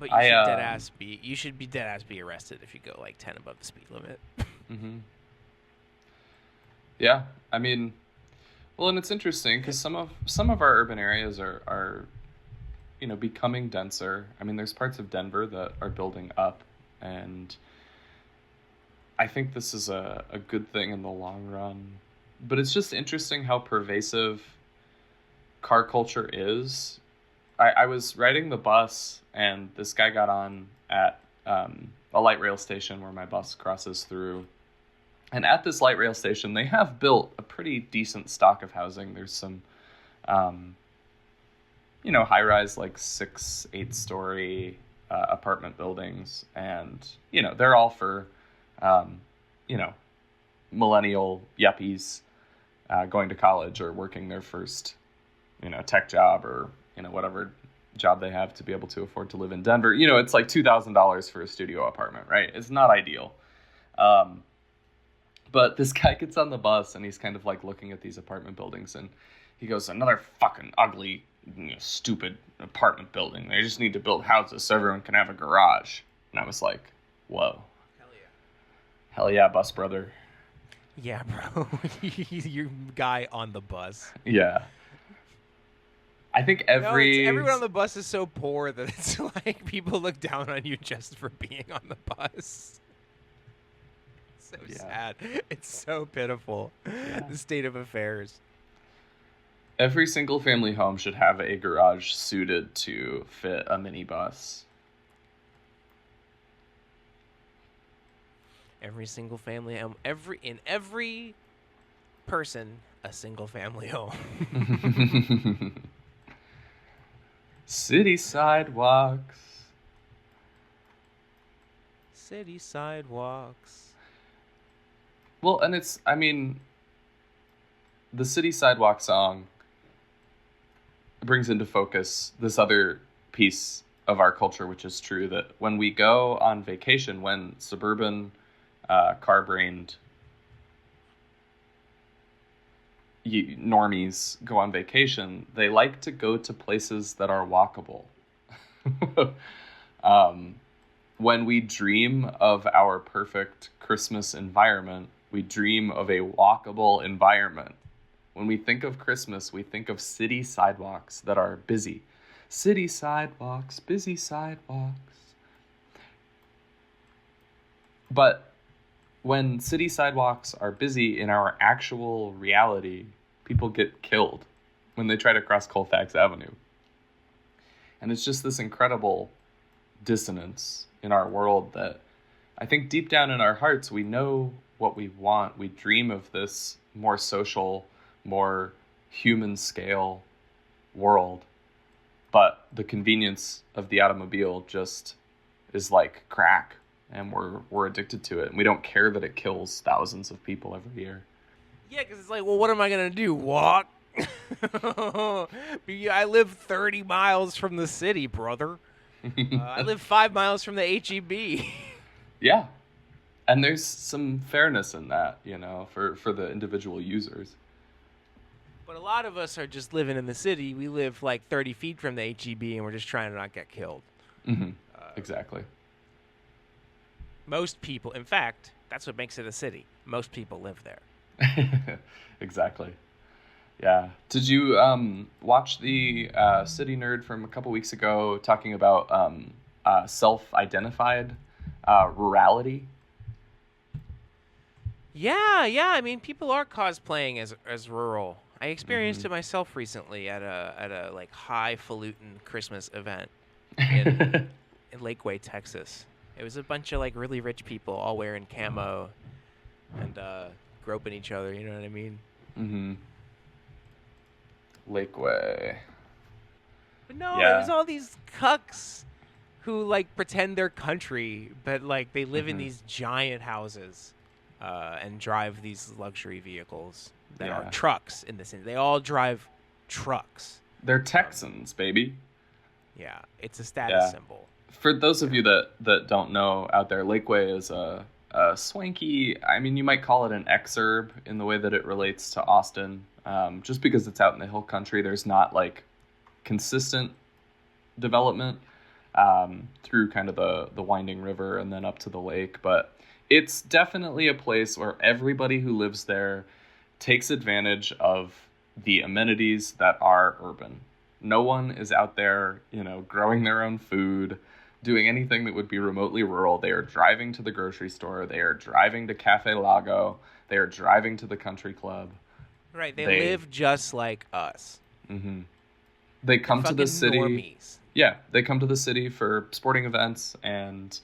S2: you should be dead ass be arrested if you go like 10 above the speed limit.
S1: Mm-hmm. Yeah, I mean, well, and it's interesting because some of our urban areas are becoming denser. I mean, there's parts of Denver that are building up, and I think this is a good thing in the long run. But it's just interesting how pervasive car culture is. I was riding the bus, and this guy got on at a light rail station where my bus crosses through. And at this light rail station, they have built a pretty decent stock of housing. There's some, high-rise, like 6-8-story apartment buildings. And, they're all for, millennial yuppies going to college or working their first, tech job or, whatever job they have to be able to afford to live in Denver. It's like $2,000 for a studio apartment, right? It's not ideal. But this guy gets on the bus and he's kind of like looking at these apartment buildings and he goes, another fucking ugly, stupid apartment building. They just need to build houses so everyone can have a garage. And I was like, whoa.
S2: Hell yeah.
S1: Hell yeah, bus brother.
S2: Yeah, bro. You guy on the bus.
S1: Yeah. I think
S2: everyone on the bus is so poor that it's like people look down on you just for being on the bus. So sad. It's so pitiful. Yeah. The state of affairs.
S1: Every single family home should have a garage suited to fit a minibus.
S2: Every single family home. Every person, a single family home.
S1: City sidewalks.
S2: City sidewalks.
S1: Well, and the City Sidewalk song brings into focus this other piece of our culture, which is true, that when we go on vacation, when suburban, car-brained normies go on vacation, they like to go to places that are walkable. When we dream of our perfect Christmas environment, we dream of a walkable environment. When we think of Christmas, we think of city sidewalks that are busy. City sidewalks, busy sidewalks. But when city sidewalks are busy in our actual reality, people get killed when they try to cross Colfax Avenue. And it's just this incredible dissonance in our world that I think deep down in our hearts, we know what we want. We dream of this more social, more human scale world, but the convenience of the automobile just is like crack, and we're addicted to it, and we don't care that it kills thousands of people every year.
S2: Yeah, because it's like, well, what am I gonna do? Walk? I live 30 miles from the city, brother. I live 5 miles from the HEB.
S1: Yeah, and there's some fairness in that, for the individual users.
S2: But a lot of us are just living in the city. We live like 30 feet from the HEB, and we're just trying to not get killed.
S1: Mm-hmm. Exactly.
S2: Most people, in fact, that's what makes it a city. Most people live there.
S1: Exactly. Yeah. Did you watch the City Nerd from a couple weeks ago talking about self-identified rurality?
S2: Yeah. I mean, people are cosplaying as rural. I experienced
S1: Mm-hmm.
S2: it myself recently at a like highfalutin Christmas event in Lakeway, Texas. It was a bunch of like really rich people all wearing camo and groping each other. You know what I mean?
S1: Mm-hmm. Lakeway.
S2: But no, it was
S1: Yeah.
S2: all these cucks who like pretend they're country, but like they live in
S1: Mm-hmm.
S2: these giant houses and drive these luxury vehicles that are
S1: Yeah.
S2: trucks in the city. They all drive trucks.
S1: They're Texans, baby.
S2: Yeah, it's a status
S1: Yeah.
S2: symbol.
S1: For those of you that don't know out there, Lakeway is a swanky. I mean, you might call it an exurb in the way that it relates to Austin. Just because it's out in the hill country, there's not like consistent development through kind of the winding river and then up to the lake. But it's definitely a place where everybody who lives there takes advantage of the amenities that are urban. No one is out there, growing their own food, doing anything that would be remotely rural. They are driving to the grocery store. They are driving to Cafe Lago. They are driving to the country club.
S2: Right, they
S1: They
S2: live just like us.
S1: hmm they
S2: They're
S1: come to the
S2: fucking
S1: city.
S2: normies.
S1: Yeah, they come to the city for sporting events and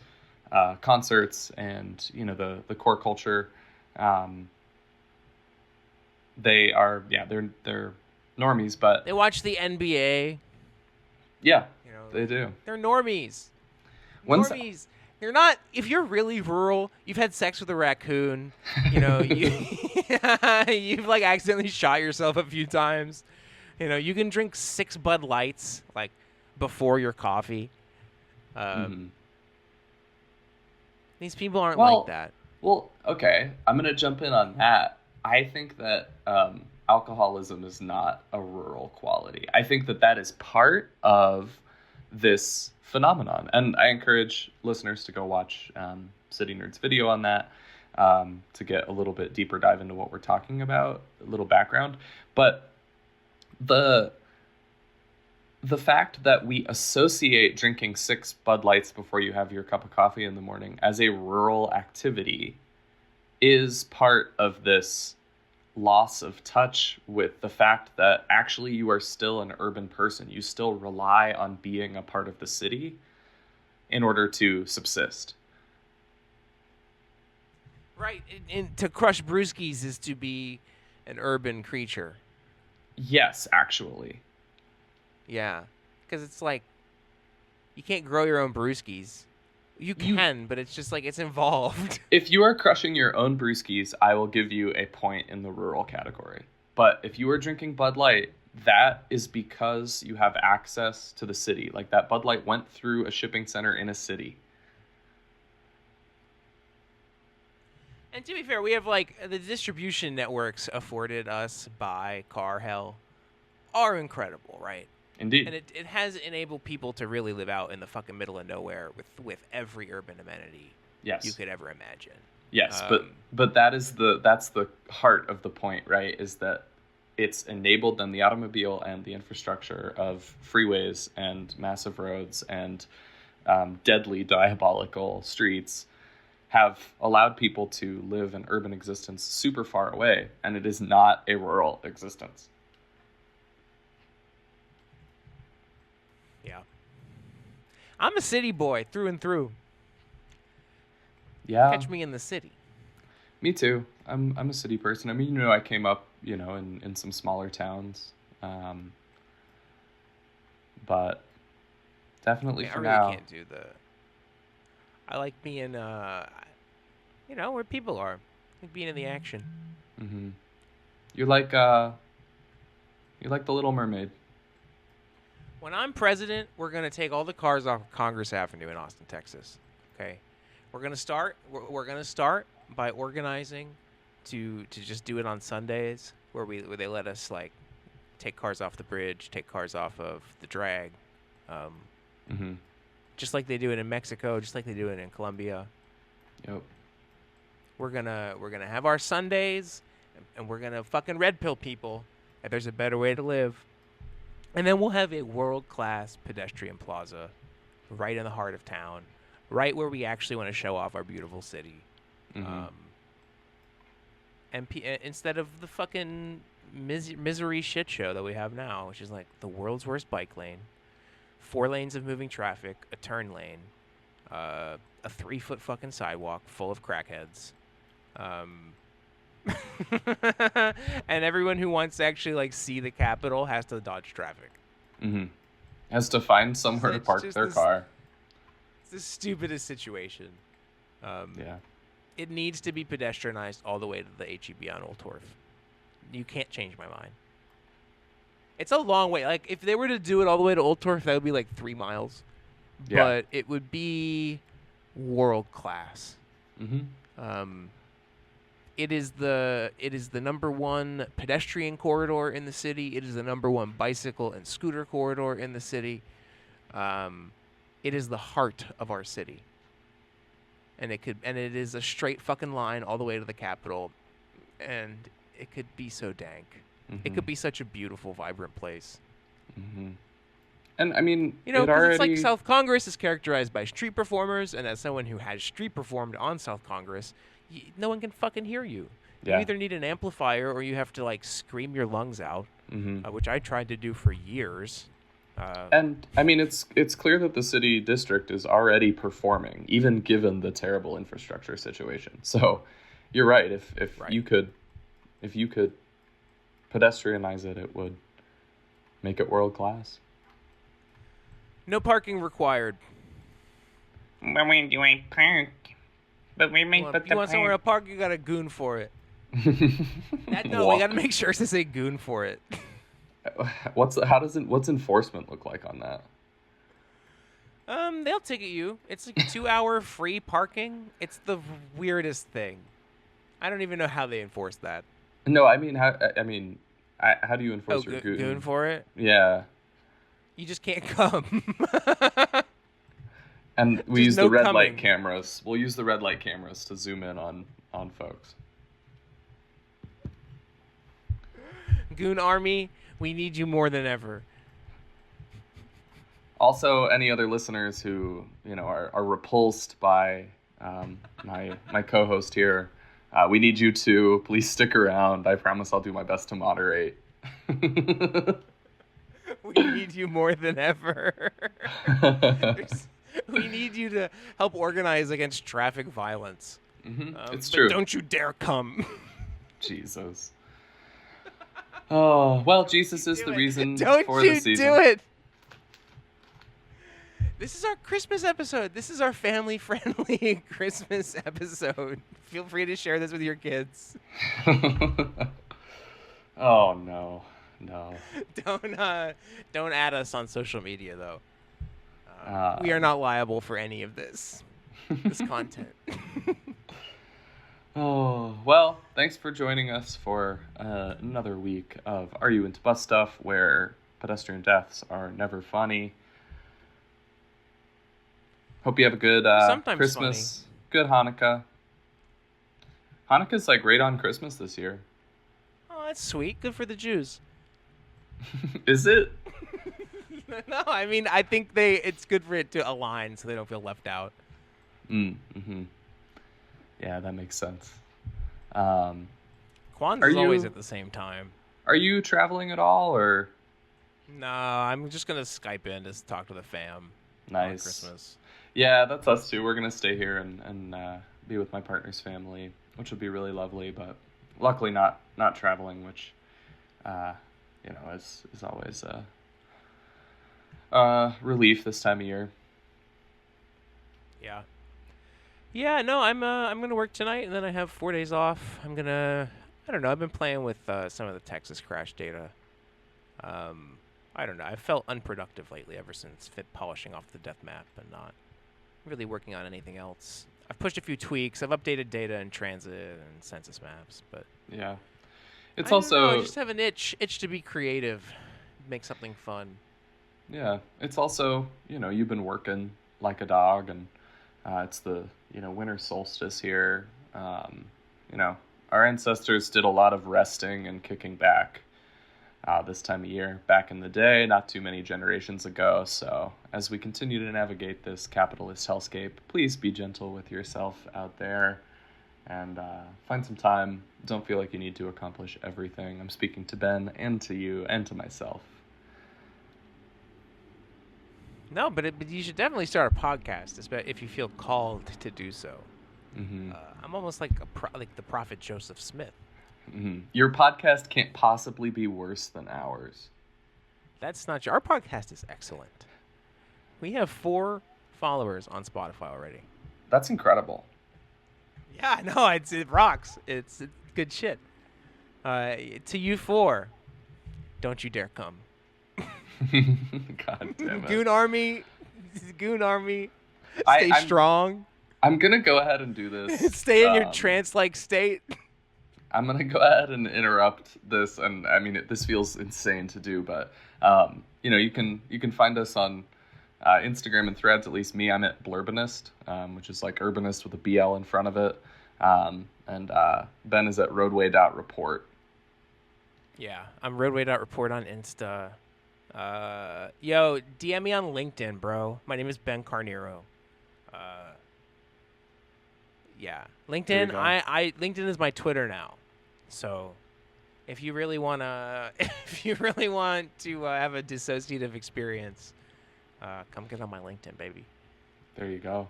S1: concerts and the core culture. Um, they're normies, but
S2: They watch the NBA.
S1: yeah,
S2: You know,
S1: they do.
S2: they're normies.
S1: When's
S2: Normies. You're not. If you're really rural, you've had sex with a raccoon. You've like accidentally shot yourself a few times. You can drink 6 Bud Lights like before your coffee.
S1: Mhm.
S2: These people aren't
S1: Well,
S2: like that.
S1: well, okay. I'm gonna jump in on that. I think that alcoholism is not a rural quality. I think that is part of this phenomenon, and I encourage listeners to go watch City Nerd's video on that to get a little bit deeper dive into what we're talking about, a little background. But the the fact that we associate drinking 6 Bud Lights before you have your cup of coffee in the morning as a rural activity is part of this loss of touch with the fact that actually you are still an urban person. You still rely on being a part of the city in order to subsist.
S2: Right. And to crush brewskis is to be an urban creature.
S1: Yes, actually.
S2: Yeah. Because it's like, you can't grow your own brewskis. You can, but it's just like, it's involved.
S1: If you are crushing your own brewskis, I will give you a point in the rural category. But if you are drinking Bud Light, that is because you have access to the city. Like that Bud Light went through a shipping center in a city.
S2: And to be fair, we have like the distribution networks afforded us by Car Hell are incredible, right?
S1: Indeed.
S2: And it has enabled people to really live out in the fucking middle of nowhere with every urban amenity
S1: Yes.
S2: you could ever imagine.
S1: Yes, but that's the heart of the point, right? Is that it's enabled them, the automobile and the infrastructure of freeways and massive roads and deadly diabolical streets have allowed people to live an urban existence super far away, and it is not a rural existence.
S2: Yeah. I'm a city boy through and through.
S1: Yeah.
S2: Catch me in the city.
S1: Me too. I'm a city person. I mean, I came up, in some smaller towns, but definitely
S2: I
S1: for
S2: really
S1: now.
S2: can't do the. I like being, where people are. I like being in the action.
S1: Hmm. You like the Little Mermaid.
S2: When I'm president, we're gonna take all the cars off of Congress Avenue in Austin, Texas. Okay, we're gonna start. We're gonna start by organizing to just do it on Sundays, where they let us like take cars off the bridge, take cars off of the drag, um,
S1: Hmm.
S2: just like they do it in Mexico, just like they do it in Colombia.
S1: Yep.
S2: We're gonna have our Sundays, and we're gonna fucking red pill people that there's a better way to live, and then we'll have a world class pedestrian plaza right in the heart of town, right where we actually want to show off our beautiful city.
S1: Hmm.
S2: Um, instead of the fucking misery shit show that we have now, which is like the world's worst bike lane, 4 lanes of moving traffic, a turn lane, a 3-foot fucking sidewalk full of crackheads, um, and everyone who wants to actually like see the Capitol has to dodge traffic.
S1: Hmm. Has to find somewhere to
S2: It's
S1: park
S2: just
S1: their
S2: this.
S1: car.
S2: It's the stupidest situation.
S1: Yeah.
S2: It needs to be pedestrianized all the way to the HEB on Old Torf. You can't change my mind. It's a long way. Like, if they were to do it all the way to Old Torf, that would be like 3 miles.
S1: Yeah.
S2: But it would be world class.
S1: Hmm.
S2: It is the number one pedestrian corridor in the city. It is the number one bicycle and scooter corridor in the city. It is the heart of our city. And it is a straight fucking line all the way to the Capitol, and it could be so dank. It could be such a beautiful, vibrant place.
S1: Hmm. And I mean,
S2: Because
S1: it already.
S2: it's like South Congress is characterized by street performers, and as someone who has street performed on South Congress, no one can fucking hear you. You
S1: Yeah.
S2: either need an amplifier or you have to like scream your lungs out,
S1: Hmm.
S2: which I tried to do for years.
S1: And I mean, it's clear that the city district is already performing, even given the terrible infrastructure situation. So, you're right. If
S2: Right.
S1: you could pedestrianize it, it would make it world class.
S2: No parking required.
S3: But we do a park. But we make
S2: If you want somewhere to park, you got a goon for it. No, we got to make sure to say goon for it.
S1: What's enforcement look like on that?
S2: They'll ticket you. It's like 2-hour free parking. It's the weirdest thing. I don't even know how they enforce that.
S1: No, I mean how do you enforce your goon?
S2: Goon for it?
S1: Yeah.
S2: You just can't come.
S1: And we
S2: Just
S1: use
S2: no
S1: the red
S2: coming.
S1: light cameras. We'll use the red light cameras to zoom in on folks.
S2: Goon Army, we need you more than ever.
S1: Also, any other listeners who are repulsed by my co-host here, we need you to please stick around. I promise I'll do my best to moderate.
S2: We need you more than ever. We need you to help organize against traffic violence.
S1: It's
S2: but
S1: true.
S2: Don't you dare come.
S1: Jesus. Oh, well, Jesus is the reason
S2: Don't
S1: for
S2: you
S1: the season.
S2: do it. This is our Christmas episode. This is our family-friendly Christmas episode. Feel free to share this with your kids.
S1: Oh, no.
S2: Don't add us on social media, though. We are not liable for any of this content.
S1: Oh, well, thanks for joining us for another week of Are You Into Bus Stuff, where pedestrian deaths are never funny. Hope you have a good
S2: Sometimes
S1: Christmas, good Hanukkah. Hanukkah's like right on Christmas this year.
S2: Oh, that's sweet. Good for the Jews.
S1: Is it?
S2: No, I mean, I think it's good for it to align so they don't feel left out.
S1: Mm-hmm. Yeah, that makes sense.
S2: Kwanzaa's always at the same time.
S1: Are you traveling at all, or?
S2: No, I'm just going to Skype in to talk to the fam on
S1: Nice.
S2: Christmas.
S1: Yeah, that's us too. We're gonna stay here and be with my partner's family, which would be really lovely. But luckily, not traveling, which uh, is always a relief this time of year.
S2: Yeah. Yeah, no, I'm gonna work tonight, and then I have 4 days off. I don't know. I've been playing with some of the Texas crash data. Um, I don't know. I've felt unproductive lately ever since fit polishing off the death map and not really working on anything else. I've pushed a few tweaks. I've updated data in transit and census maps, but
S1: Yeah, it's
S2: I don't know. I
S1: also
S2: just have an itch to be creative, make something fun.
S1: yeah, it's also you've been working like a dog, and it's the winter solstice here. Um, you know, our ancestors did a lot of resting and kicking back this time of year back in the day, not too many generations ago. So, as we continue to navigate this capitalist hellscape, please be gentle with yourself out there and find some time. Don't feel like you need to accomplish everything. I'm speaking to Ben and to you and to myself.
S2: No, but you should definitely start a podcast, especially if you feel called to do so.
S1: Hmm.
S2: I'm almost like like the prophet Joseph Smith.
S1: Hmm. Your podcast can't possibly be worse than ours.
S2: That's not true. Our podcast is excellent. We have 4 followers on Spotify already.
S1: That's incredible.
S2: Yeah, I know. It rocks. It's good shit. To you 4, don't you dare come.
S1: God damn it.
S2: Goon Army, Goon Army,
S1: I-
S2: stay
S1: I'm-
S2: strong.
S1: I'm going to go ahead and do this.
S2: Stay in your trance-like state.
S1: I'm going to go ahead and interrupt this. And I mean, this feels insane to do, but, you can find us on Instagram and Threads, at least me. I'm at Blurbinist, which is like urbanist with a BL in front of it. And Ben is at roadway.report.
S2: Yeah, I'm roadway.report on Insta. Yo, DM me on LinkedIn, bro. My name is Ben Carnero. Yeah,
S1: There you
S2: LinkedIn.
S1: go.
S2: I LinkedIn is my Twitter now. So, if you really wanna, if you really want to have a dissociative experience, come get on my LinkedIn, baby.
S1: There you go.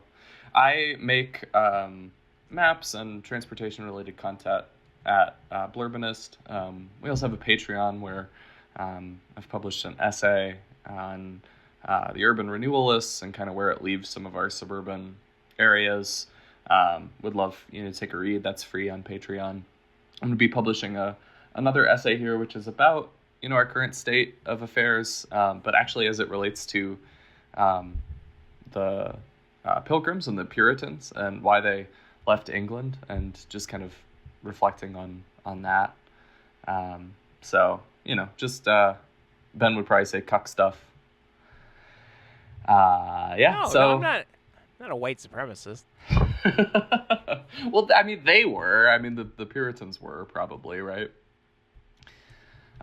S1: I make maps and transportation-related content at Blurbinist. We also have a Patreon where I've published an essay on the urban renewal lists and kind of where it leaves some of our suburban areas. Would love to take a read. That's free on Patreon. I'm going to be publishing another essay here, which is about our current state of affairs, but actually as it relates to the Pilgrims and the Puritans and why they left England, and just kind of reflecting on that. So just Ben would probably say cuck stuff. Yeah.
S2: No,
S1: so
S2: I'm not a white supremacist.
S1: well, I mean, they were. I mean, the Puritans were probably, right?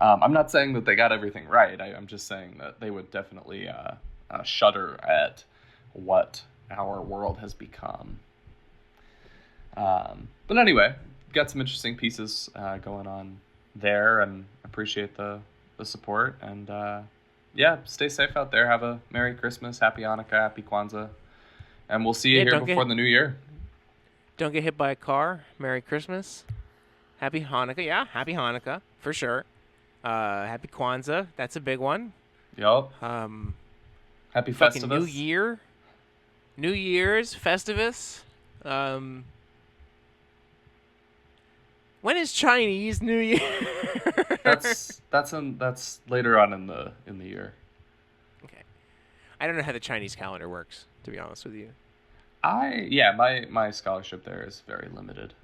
S1: I'm not saying that they got everything right. I'm just saying that they would definitely shudder at what our world has become. But anyway, got some interesting pieces going on there, and appreciate the support. And yeah, stay safe out there. Have a Merry Christmas, Happy Hanukkah, Happy Kwanzaa, and we'll see you here before the new year.
S2: Don't get hit by a car. Merry Christmas. Happy Hanukkah. Yeah, Happy Hanukkah for sure. Happy Kwanzaa. That's a big one.
S1: Yup. Happy
S2: Fucking
S1: Festivus.
S2: New Year. New Year's Festivus. When is Chinese New Year?
S1: that's later on in the year.
S2: Okay. I don't know how the Chinese calendar works, to be honest with you.
S1: My scholarship there is very limited.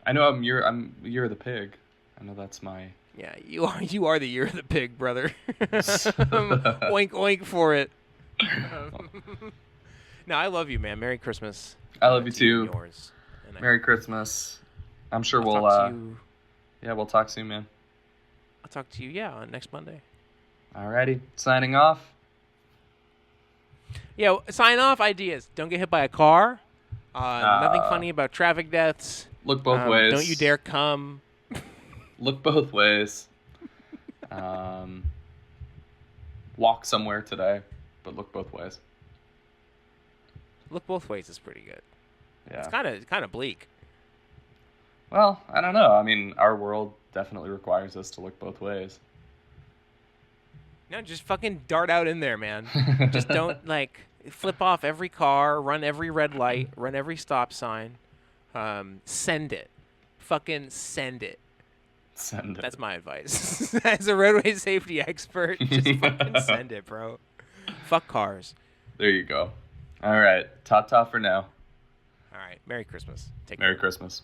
S1: I know I'm year of the pig. I know that's my.
S2: Yeah, you are the year of the pig, brother. Oink oink for it. No, I love you, man. Merry Christmas.
S1: I love you
S2: to
S1: too.
S2: and yours. And
S1: Merry Christmas. I'm sure
S2: I'll
S1: we'll
S2: talk to you.
S1: Yeah, we'll talk soon, man.
S2: I'll talk to you, on next Monday.
S1: Alrighty, signing off.
S2: Yeah, sign off ideas. Don't get hit by a car. Nothing funny about traffic deaths.
S1: Look both ways.
S2: Don't you dare come.
S1: Look both ways. Walk somewhere today, but look both ways.
S2: Look both ways is pretty good.
S1: Yeah.
S2: It's kind of bleak.
S1: Well, I don't know. I mean, our world definitely requires us to look both ways.
S2: No, just fucking dart out in there, man. Just don't flip off every car, run every red light, run every stop sign. Send it. Fucking send it.
S1: Send it.
S2: That's my advice. As a roadway safety expert, just fucking send it, bro. Fuck cars.
S1: There you go. All right. Ta-ta for now.
S2: All right. Merry Christmas. Take care.
S1: Merry Christmas.